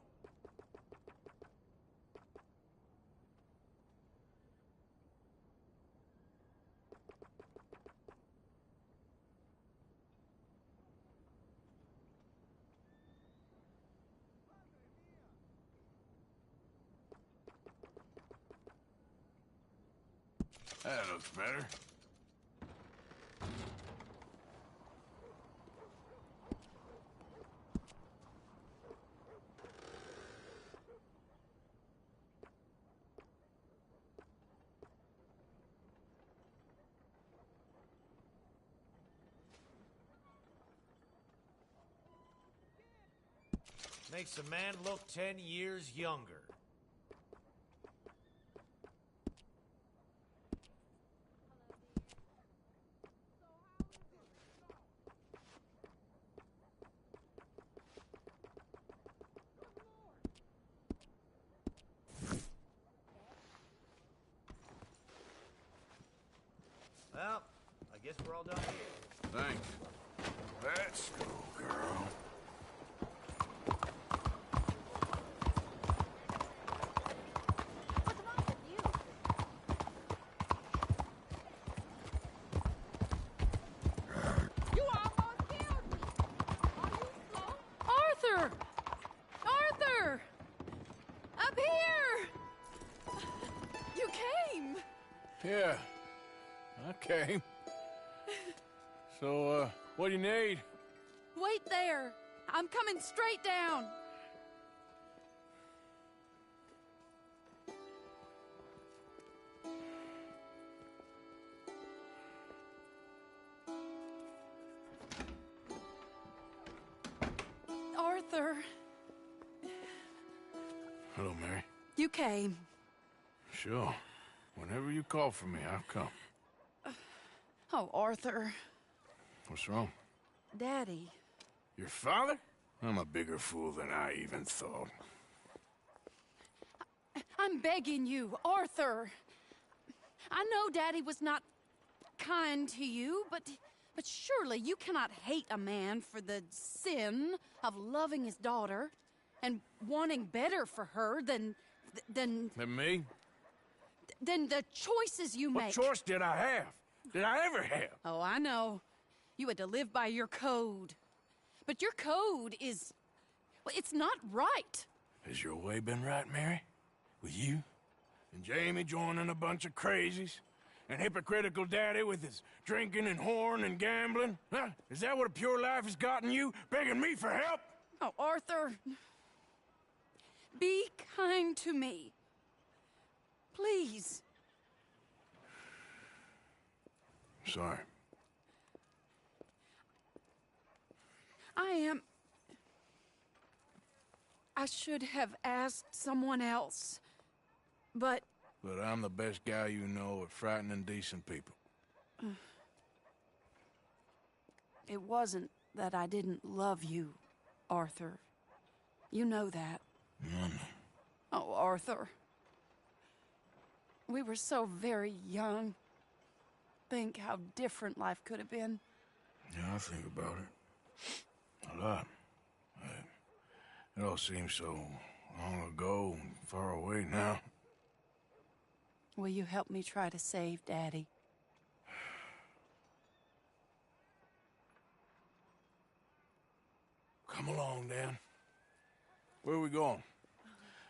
That looks better. Makes a man look 10 years younger. Well, I guess we're all done here. Thanks. Let's go, girl. You almost killed me. Are you slow? Arthur! Arthur! Up here! You came! Yeah, I came. So, what do you need? Wait there! I'm coming straight down! Arthur, Hello, Mary. you came. Sure. Whenever you call for me, I'll come. Oh, Arthur. What's wrong? Daddy. Your father? I'm a bigger fool than I even thought. I'm begging you, Arthur. I know Daddy was not kind to you, but surely you cannot hate a man for the sin of loving his daughter and wanting better for her than Than me? than the choices you make. What choice did I have? Did I ever have? Oh, I know. You had to live by your code. But your code is... well, it's not right. Has your way been right, Mary? With you? And Jamie joining a bunch of crazies? And hypocritical daddy with his drinking and whoring and gambling? Huh? Is that what a pure life has gotten you? Begging me for help? Oh, Arthur. Be kind to me. Please. Sorry. I should have asked someone else, but... But I'm the best guy you know at frightening decent people. It wasn't that I didn't love you, Arthur. You know that. Oh, Arthur. We were so very young. Think how different life could have been. Yeah, I think about it. A lot. It all seems so long ago and far away now. Will you help me try to save Daddy? Come along, Dan. Where are we going?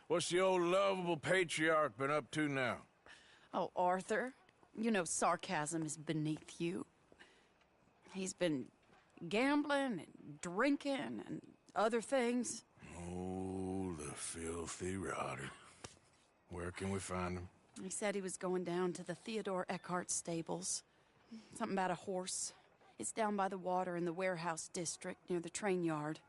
What's the old lovable patriarch been up to now? Oh, Arthur, you know sarcasm is beneath you. He's been gambling and drinking and other things. Oh, the filthy rotter. Where can we find him? He said he was going down to the Theodore Eckhart stables. Something about a horse. It's down by the water in the warehouse district near the train yard.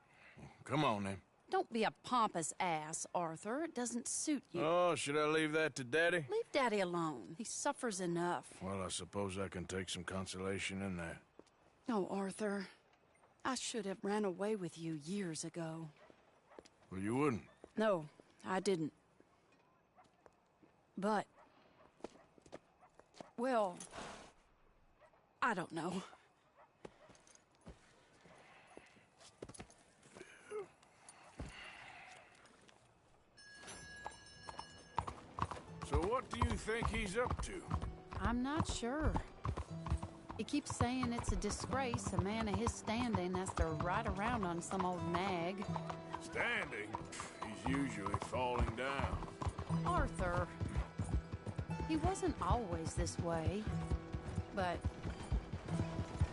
Come on, then. Don't be a pompous ass, Arthur. It doesn't suit you. Oh, should I leave that to Daddy? Leave Daddy alone. He suffers enough. Well, I suppose I can take some consolation in that. No, Arthur. I should have ran away with you years ago. Well, you wouldn't. No, I didn't. But... well... I don't know. So what do you think he's up to? I'm not sure. He keeps saying it's a disgrace a man of his standing has to ride around on some old nag. Standing? He's usually falling down. Arthur. He wasn't always this way, but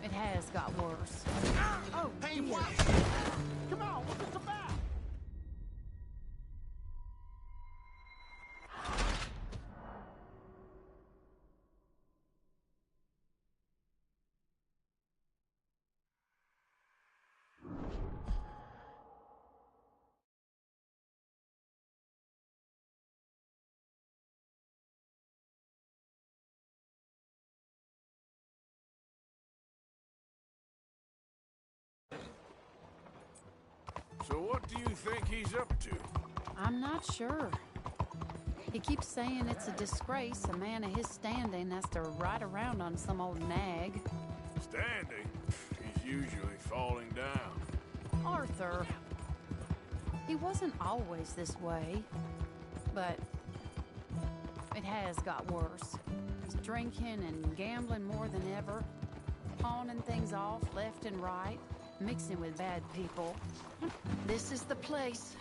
it has got worse. Oh, hey, what? Come on, what's this about? So what do you think he's up to? I'm not sure. He keeps saying it's a disgrace a man of his standing has to ride around on some old nag. Standing? He's usually falling down. Arthur. He wasn't always this way, but it has got worse. He's drinking and gambling more than ever, pawning things off left and right, mixing with bad people. This is the place.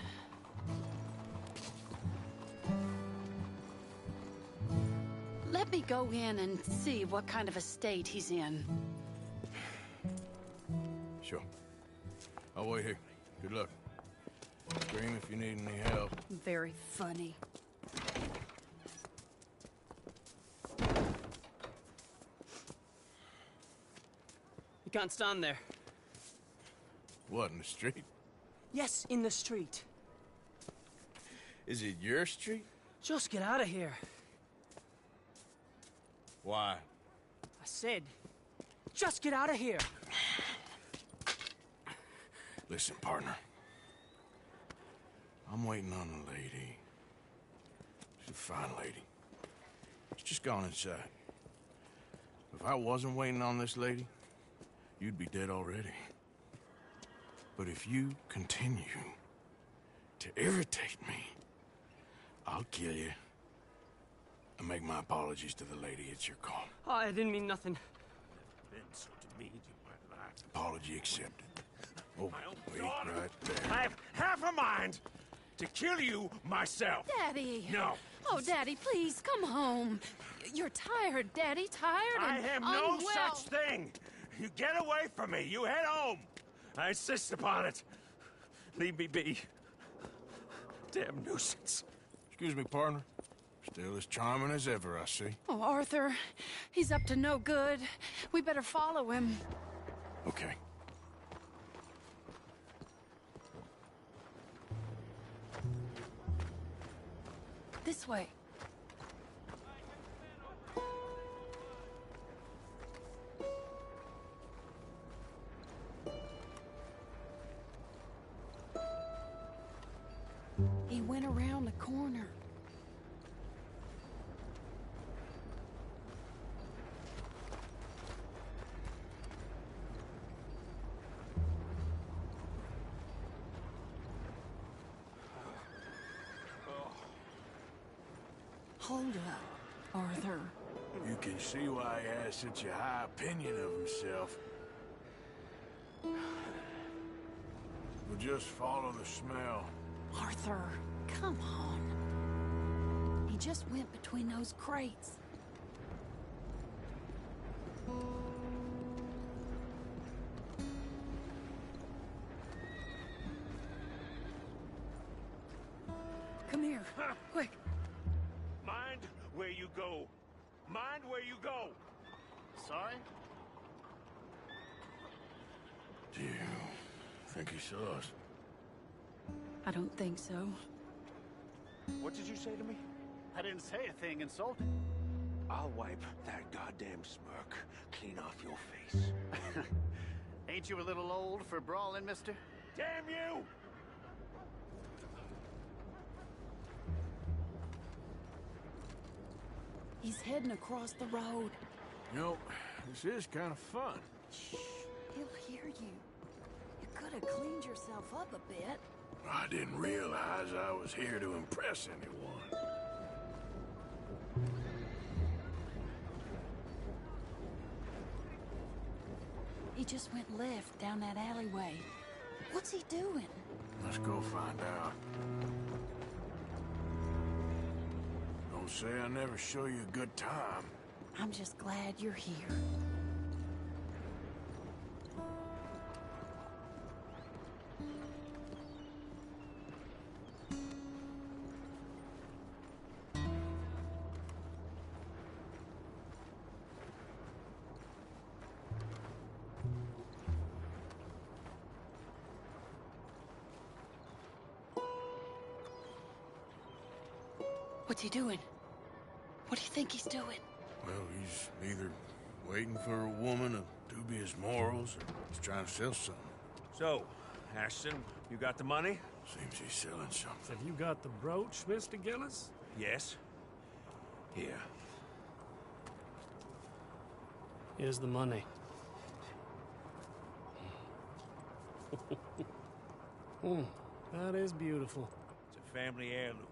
Let me go in and see what kind of a state he's in. Sure. I'll wait here. Good luck. Scream if you need any help. Very funny. You can't stand there. What, in the street? Yes, in the street. Is it your street? Just get out of here. Why? I said, just get out of here. Listen, partner. I'm waiting on a lady. She's a fine lady. She's just gone inside. If I wasn't waiting on this lady, you'd be dead already. But if you continue to irritate me, I'll kill you. And make my apologies to the lady. It's your call. Oh, I didn't mean nothing. Been so demeaned in my life. Apology accepted. Oh, wait right there. I have half a mind to kill you myself. Daddy! No. Oh, Daddy, please, come home. You're tired, Daddy, tired I and have no unwell. such thing. You get away from me. You head home. I insist upon it. Leave me be. Damn nuisance. Excuse me, partner. Still as charming as ever, I see. Oh, Arthur, he's up to no good. We better follow him. Okay. This way. He went around the corner. Hold up, Arthur. You can see why he has such a high opinion of himself. We'll just follow the smell. Arthur, come on. He just went between those crates. Come here, quick. Mind where you go. Mind where you go. Sorry? Do you think he saw us? I don't think so. What did you say to me? I didn't say a thing insulting. I'll wipe that goddamn smirk clean off your face. Ain't you a little old for brawling, mister? Damn you! He's heading across the road. You know, this is kind of fun. Shh, he'll hear you. You could have cleaned yourself up a bit. I didn't realize I was here to impress anyone. He just went left down that alleyway. What's he doing? Let's go find out. Don't say I never show you a good time. I'm just glad you're here. What's he doing? What do you think he's doing? Well, he's either waiting for a woman of dubious morals or he's trying to sell something. So, Ashton, you got the money? Seems he's selling something. Have you got the brooch, Mr. Gillis? Yes. Here. Here's the money. That is beautiful. It's a family heirloom.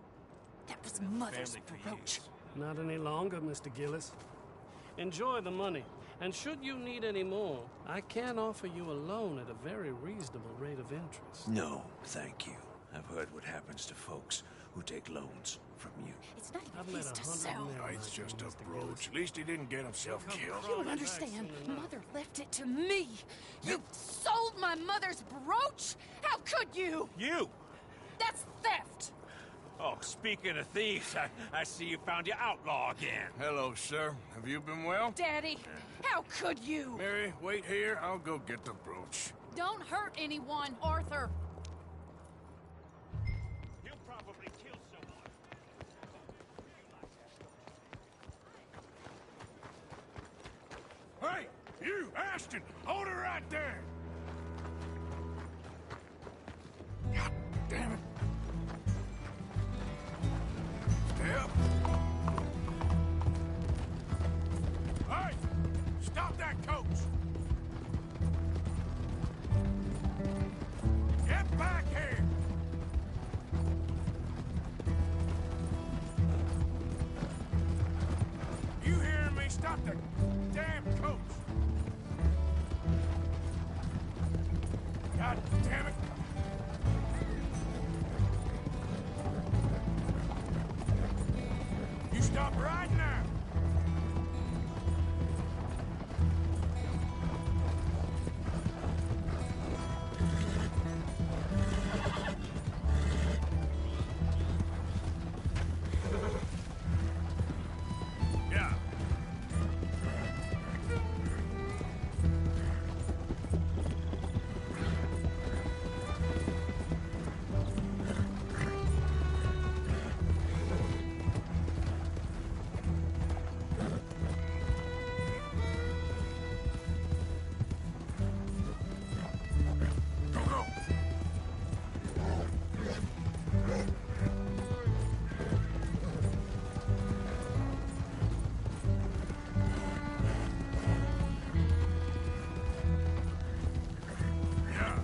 That was Mother's brooch. Not any longer, Mr. Gillis. Enjoy the money. And should you need any more, I can offer you a loan at a very reasonable rate of interest. No, thank you. I've heard what happens to folks who take loans from you. It's not I've even met his to 100 sell. men It's just a brooch. At least he didn't get himself killed. You don't understand. Mother left it to me. You sold my mother's brooch? How could you? You? That's theft. Oh, speaking of thieves, I see you found your outlaw again. Hello, sir. Have you been well? Daddy, how could you? Mary, wait here. I'll go get the brooch. Don't hurt anyone, Arthur. He'll probably kill someone. You, Ashton, hold her right there. God damn it. Stay up. Hey, stop that coach. Get back here. You hearing me? Stop the damn coach. God damn it. You stop right now. Yeah. Go, go. Yeah.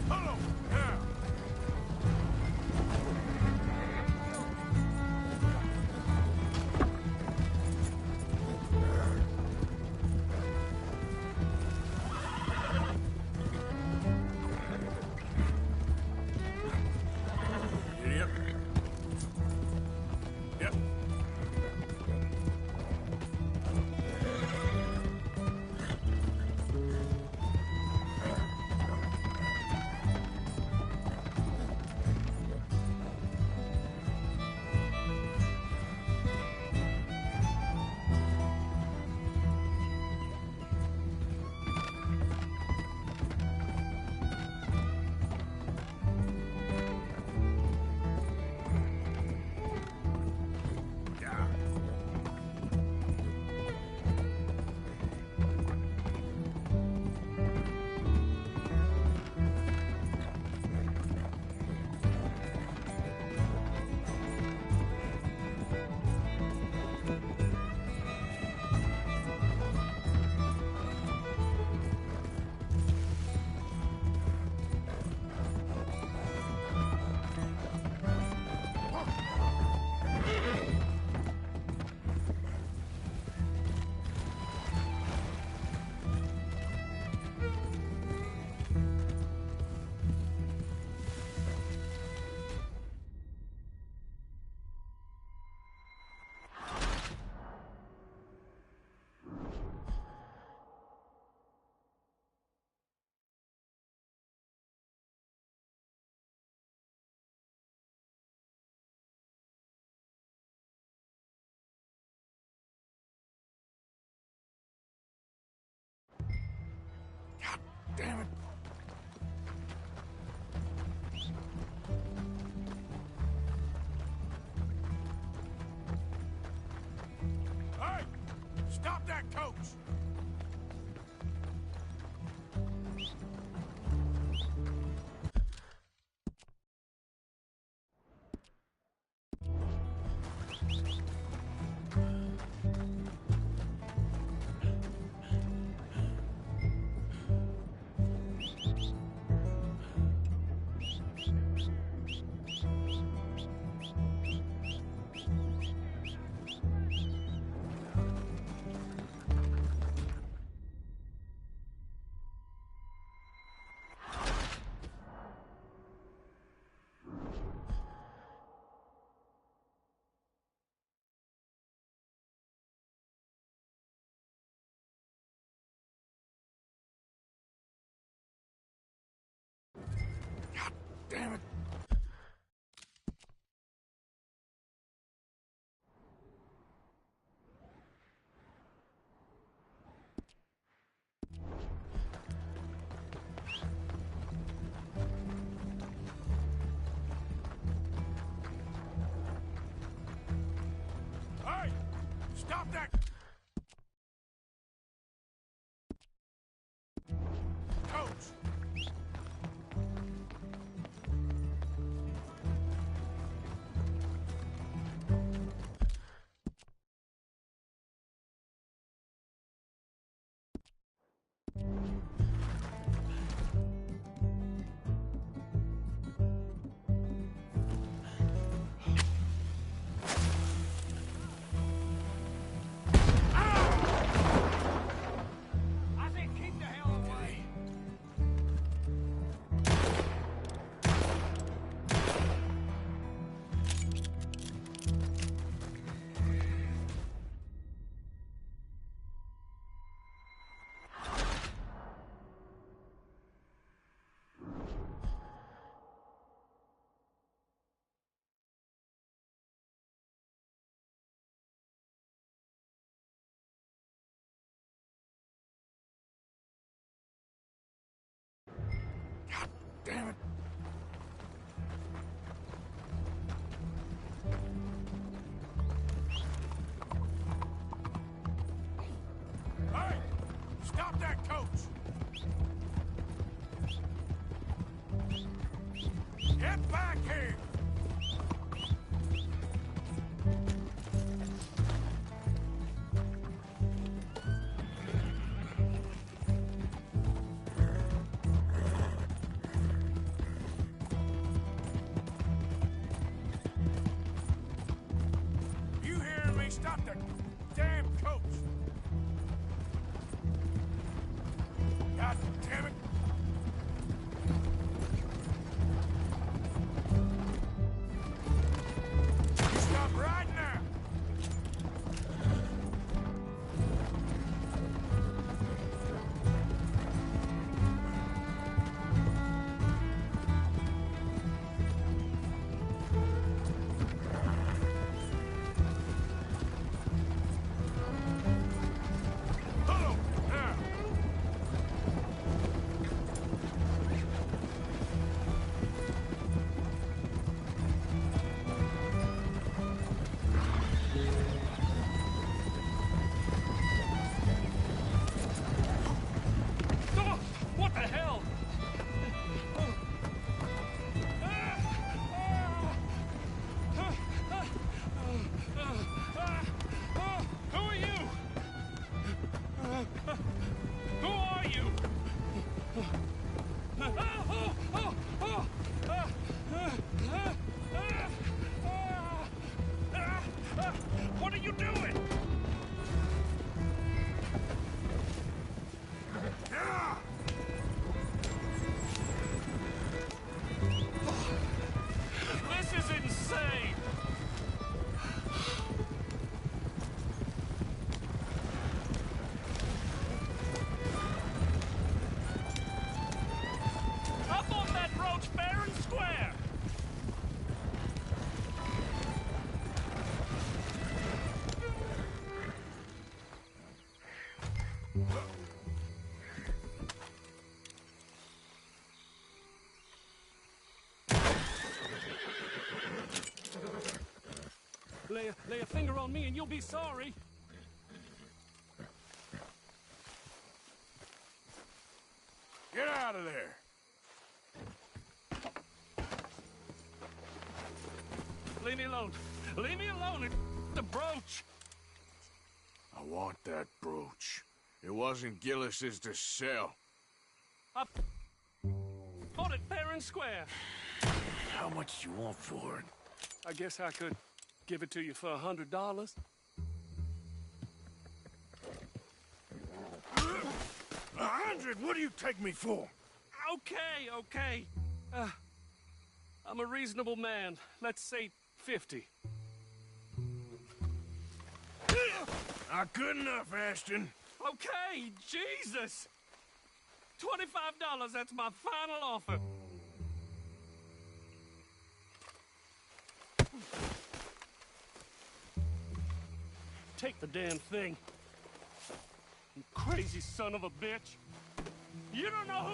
Hello. Yeah. Yep. Yep. Yeah. God damn it. Hey, stop that coach. God damn it. damn it. Hey! Stop that coach! Get back here! You hearing me? Stop the damn coach! God damn it! You stop right now! Hello, now! Oh, what the hell? Who are you? Who are you? What are you doing? This is insane! Up on that roach fair and square! Lay a finger on me and you'll be sorry. Get out of there! Leave me alone. Leave me alone. It's the brooch. I want that brooch. It wasn't Gillis's to sell. I bought it fair and square. How much you want for it? I guess I could give it to you for $100. $100? What do you take me for? Okay. I'm a reasonable man. Let's say 50. Not good enough, Ashton. Okay, Jesus! $25, that's my final offer. Take the damn thing. You crazy son of a bitch. You don't know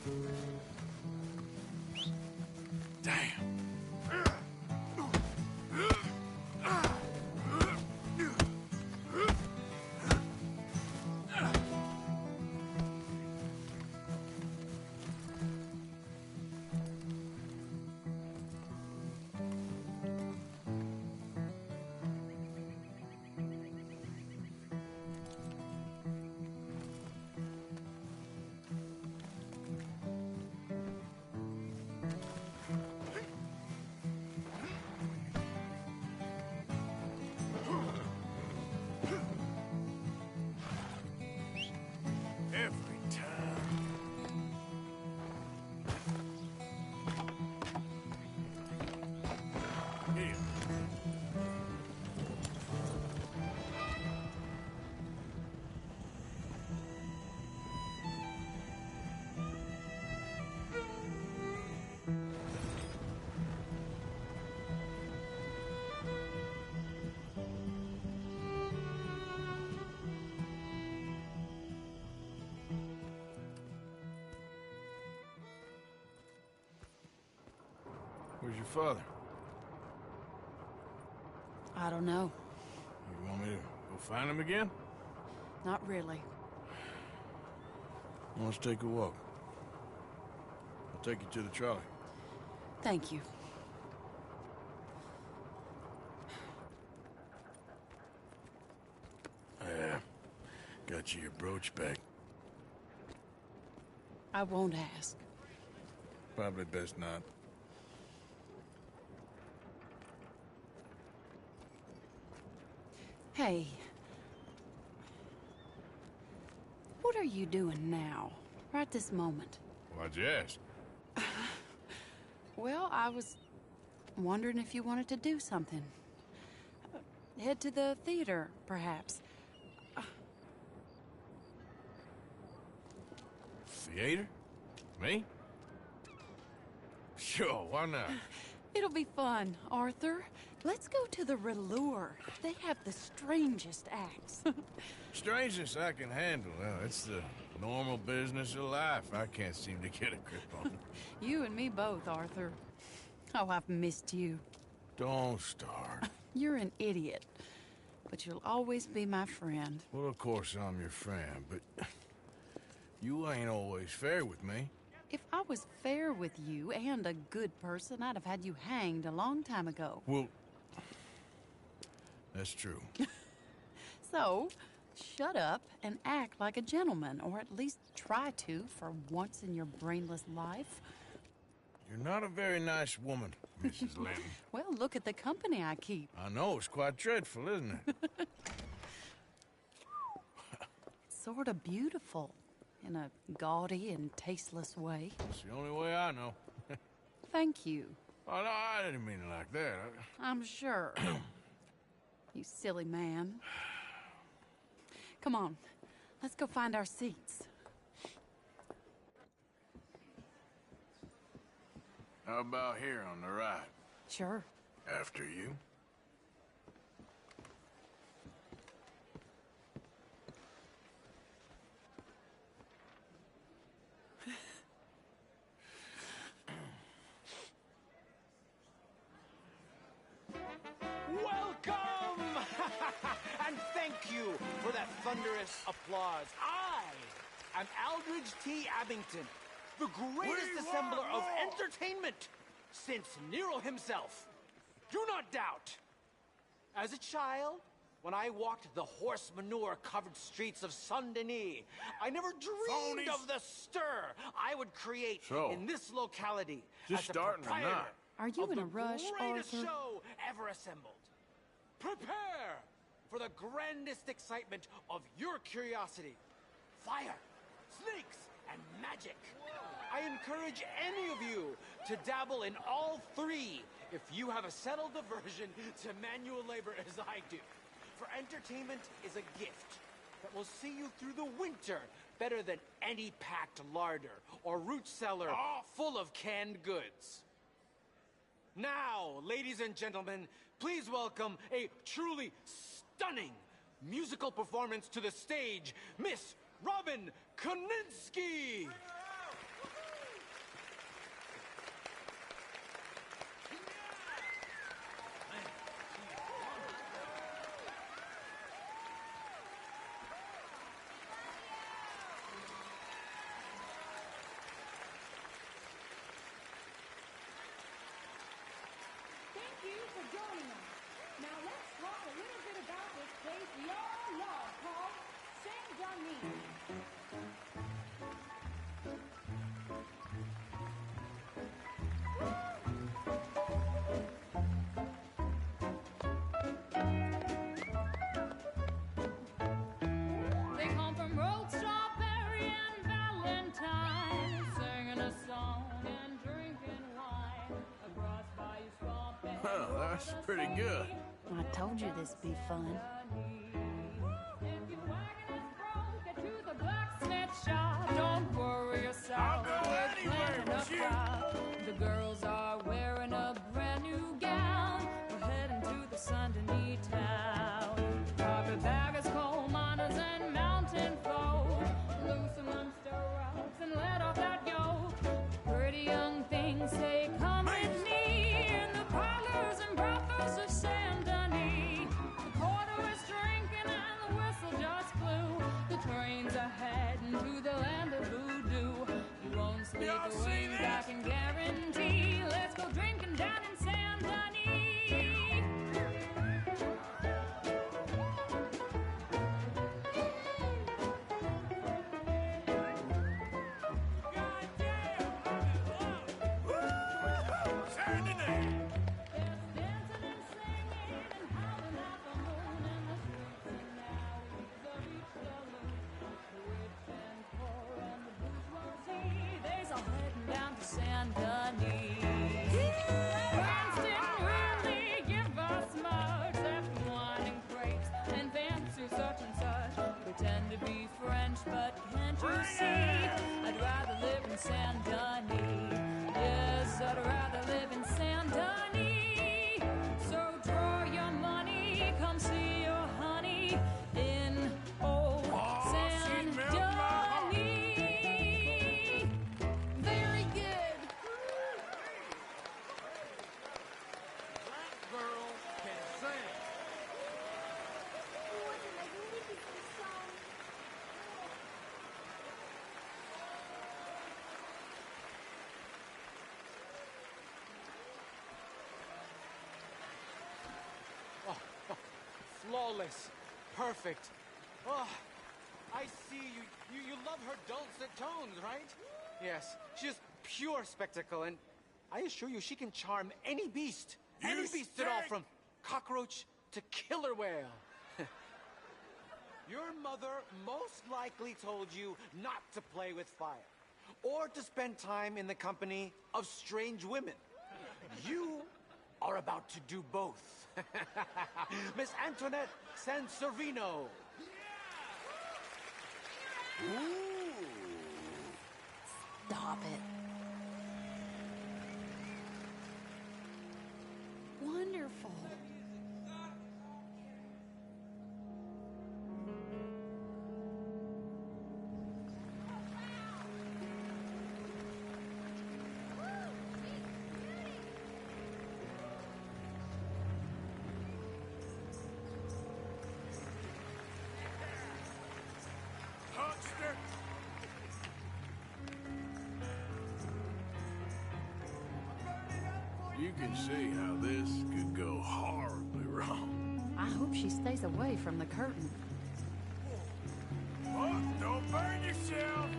who... Damn. Where's your father? I don't know. You want me to go find him again? Not really. Let's take a walk. I'll take you to the trolley. Thank you. Yeah. Got you your brooch back. I won't ask. Probably best not. Hey. What are you doing now? Right this moment? Why'd you ask? Well, I was wondering if you wanted to do something. Head to the theater, perhaps. Theater? Me? Sure, why not? It'll be fun, Arthur. Let's go to the Relure. They have the strangest acts. Strangeness I can handle. Well, it's the normal business of life. I can't seem to get a grip on. You and me both, Arthur. Oh, I've missed you. Don't start. You're an idiot, but you'll always be my friend. Well, of course I'm your friend, but you ain't always fair with me. If I was fair with you and a good person, I'd have had you hanged a long time ago. Well, that's true. So, shut up and act like a gentleman, or at least try to for once in your brainless life. You're not a very nice woman, Mrs. Lynn. Well, look at the company I keep. I know, it's quite dreadful, isn't it? Sort of beautiful, in a gaudy and tasteless way. It's the only way I know. Thank you. Oh, no, I didn't mean it like that. I'm sure. You silly man. Come on, let's go find our seats. How about here on the right? Sure. After you. Welcome! And thank you for that thunderous applause. I am Aldridge T. Abington, the greatest assembler of entertainment since Nero himself. Do not doubt. As a child, when I walked the horse manure-covered streets of Saint-Denis, I never dreamed of the stir I would create in this locality Just as the starting or proprietor not? Are you of in the a rush, greatest Arthur? show ever assembled. Prepare for the grandest excitement of your curiosity. Fire, snakes, and magic. I encourage any of you to dabble in all three if you have a settled aversion to manual labor as I do. For entertainment is a gift that will see you through the winter better than any packed larder or root cellar full of canned goods. Now, ladies and gentlemen, please welcome a truly stunning musical performance to the stage, Miss Robin Koninsky! Thank you for joining us. Now let's talk a little bit about this place we all love called Saint-Denis. They come from Road, Strawberry, and Valentine, singing a song and drinking wine across Bayou Swamp and Well, that's pretty good. I told you this'd be fun. Get to the blacksmith shop. Don't worry yourself. I'll go We're anywhere planning a with you. crowd. The girls are wearing a brand new gown. We're heading to the Saint-Denis town. Carpetbaggers, coal miners, and mountain folk. Loose amongst the rocks and let off that yoke. Pretty young things say, come with me. With Y'all the see waves I this? can guarantee. Let's go drinking down in San Denis. There's a heading down to San Denis. Cranston really give us much after wine and grapes and fancy such and such. Pretend to be French, but can't you see? I'd rather live in San Denis. Yes, I'd rather live in San Denis. So draw your money, come see your honey in old San Denis. Very good. That girl can sing. Flawless. Perfect. Oh, I see you love her dulcet tones, right? Yes, she's pure spectacle, and I assure you she can charm any beast. Any beast at all, from cockroach to killer whale. Your mother most likely told you not to play with fire, or to spend time in the company of strange women. You are about to do both. Miss Antoinette Sansorino. Stop it. Wonderful. Huckster! You can see how this could go horribly wrong. I hope she stays away from the curtain. Oh, don't burn yourself!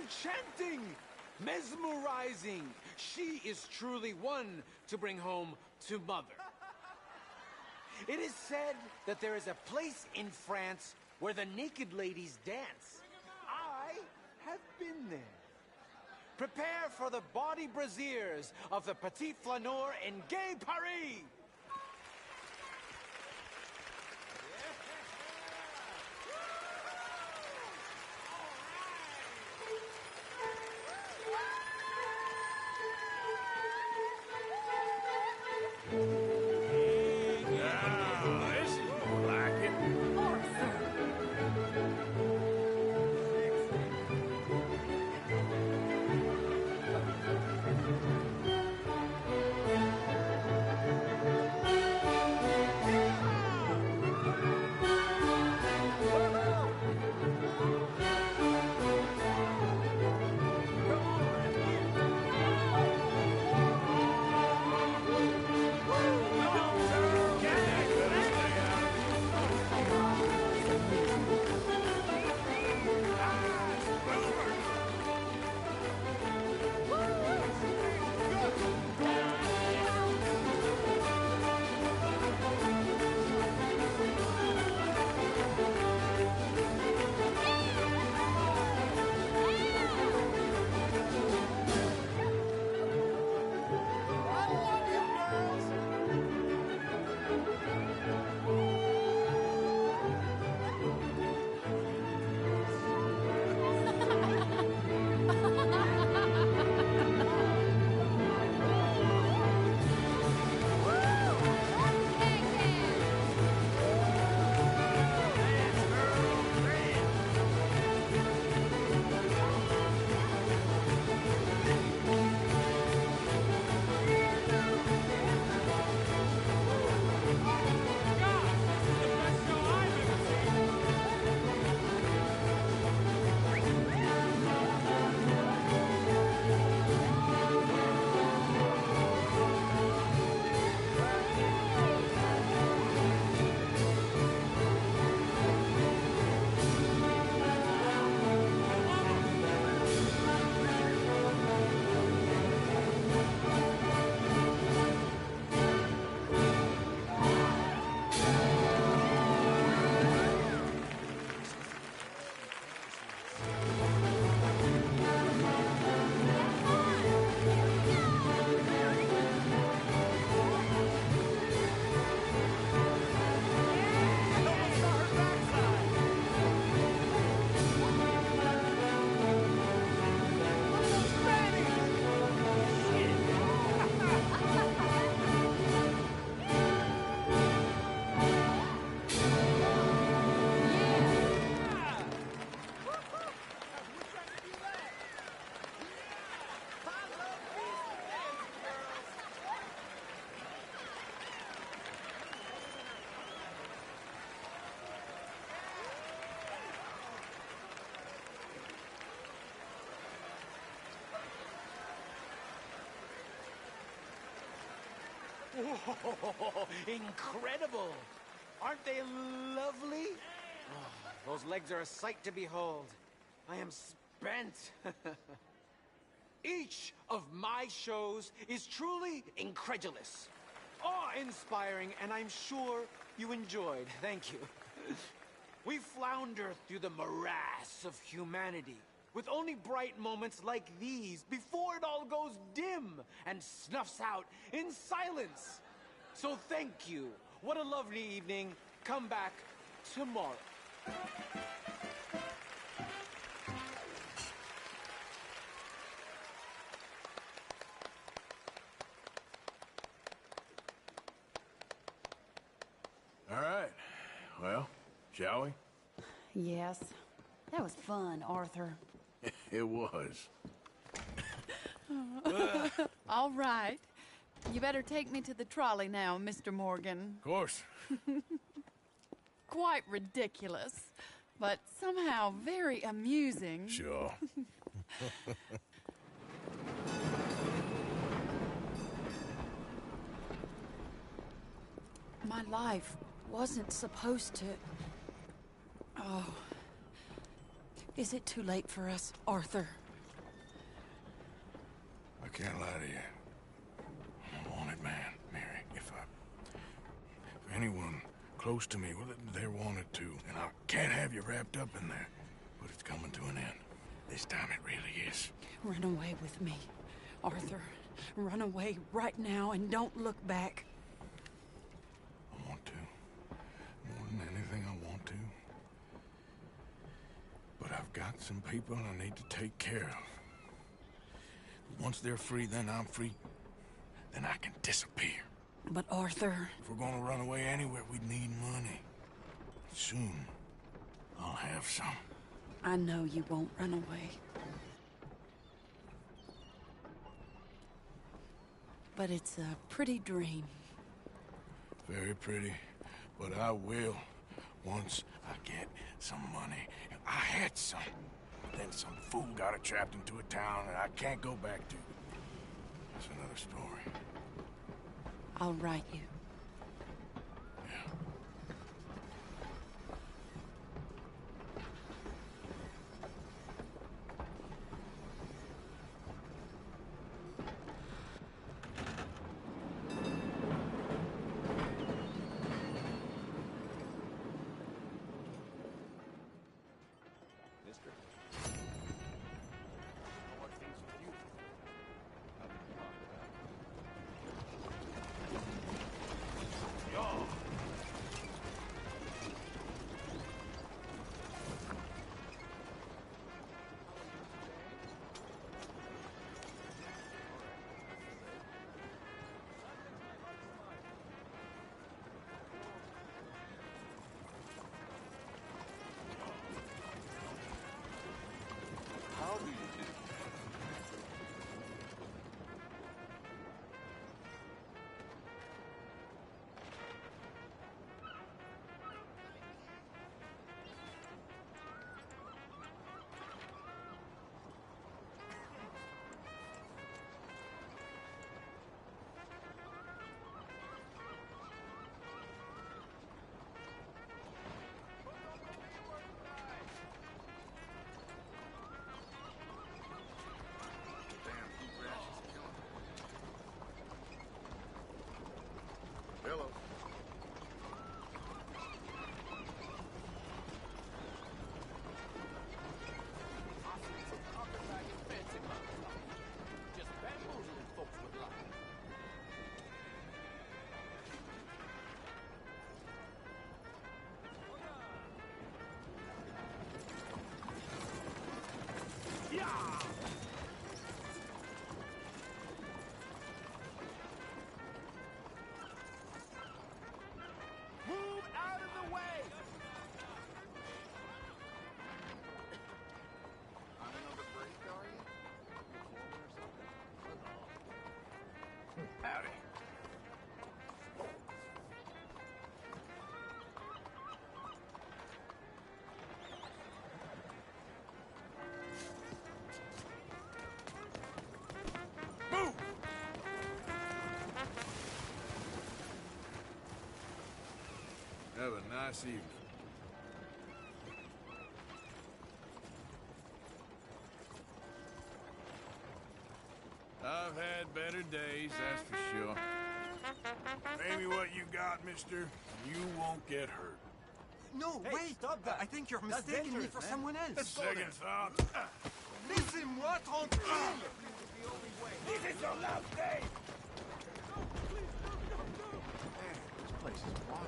enchanting, mesmerizing. She is truly one to bring home to mother. It is said that there is a place in France where the naked ladies dance. I have been there. Prepare for the body brasiers of the Petit Flaneur in Gay Paris! Now, this is more like it. Whoa, incredible! Aren't they lovely? Oh, those legs are a sight to behold. I am spent. Each of my shows is truly incredulous, awe-inspiring, and I'm sure you enjoyed. Thank you. We flounder through the morass of humanity, with only bright moments like these before it all goes dim and snuffs out in silence. So thank you. What a lovely evening. Come back tomorrow. All right. Well, shall we? Yes. That was fun, Arthur. It was. All right. You better take me to the trolley now, Mr. Morgan. Of course. Quite ridiculous, but somehow very amusing. Sure. My life wasn't supposed to... Oh. Is it too late for us, Arthur? can't lie to you. I'm a wanted man, Mary. If anyone close to me, well, they're wanted too. And I can't have you wrapped up in there. But it's coming to an end. This time it really is. Run away with me, Arthur. Run away right now and don't look back. I want to. More than anything, I want to. But I've got some people I need to take care of. Once they're free, then I'm free. Then I can disappear. But Arthur... If we're gonna run away anywhere, we need money. Soon, I'll have some. I know you won't run away. But it's a pretty dream. Very pretty. But I will, once I get some money. I had some. Then some fool got it trapped into a town that I can't go back to. That's another story. I'll write you. Hello. Howdy. Move! Have a nice evening. I've had better days, that's for sure. Pay me what you got, mister. You won't get hurt. No, Hey, wait! stop that. I think you're That's mistaking me dangerous, for man. someone else. Second thought. Laissez-moi tranquille! This is your last day! This place is wild.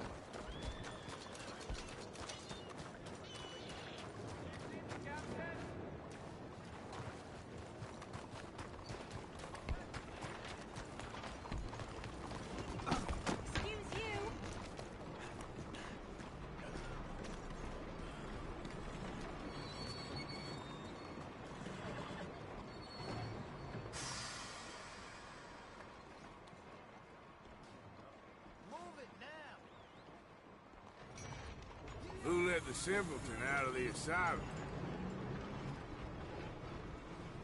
Who let the simpleton out of the asylum?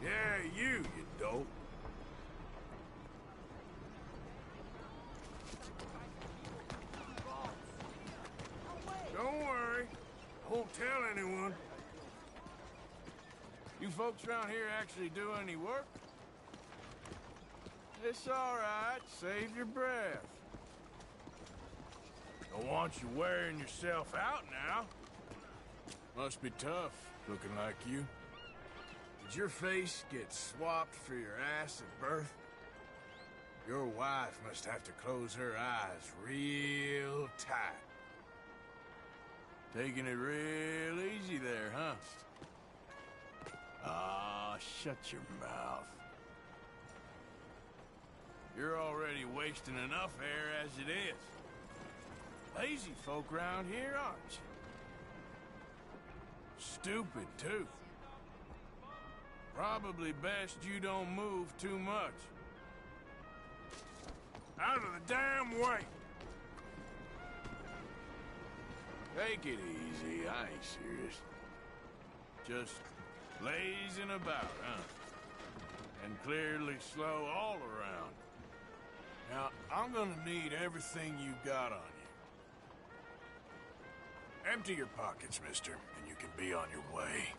Yeah, you dope. Don't worry. I won't tell anyone. You folks around here actually do any work? It's all right. Save your breath. Don't want you wearing yourself out now. Must be tough, looking like you. Did your face get swapped for your ass at birth? Your wife must have to close her eyes real tight. Taking it real easy there, huh? Ah, shut your mouth. You're already wasting enough air as it is. Lazy folk around here, aren't you? Stupid, too. Probably best you don't move too much. Out of the damn way! Take it easy, I ain't serious. Just lazing about, huh? And clearly slow all around. Now, I'm gonna need everything you got on you. Empty your pockets, mister, and you can be on your way.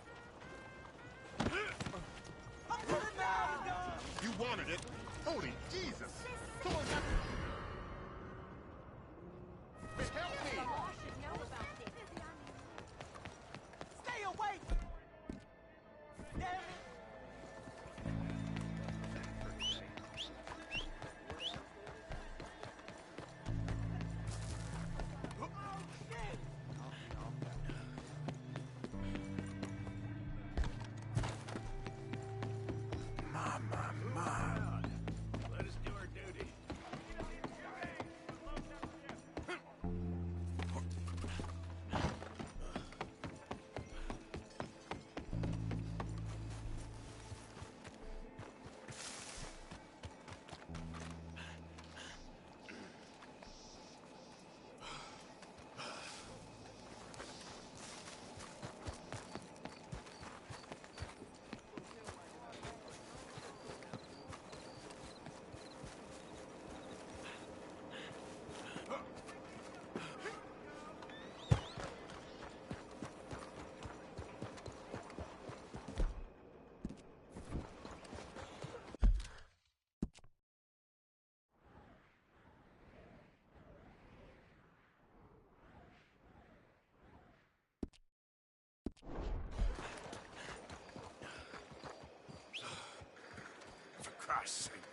You wanted it? Holy Jesus! Help me! Stay away! Damn it! Let us do our duty. For Christ's sake.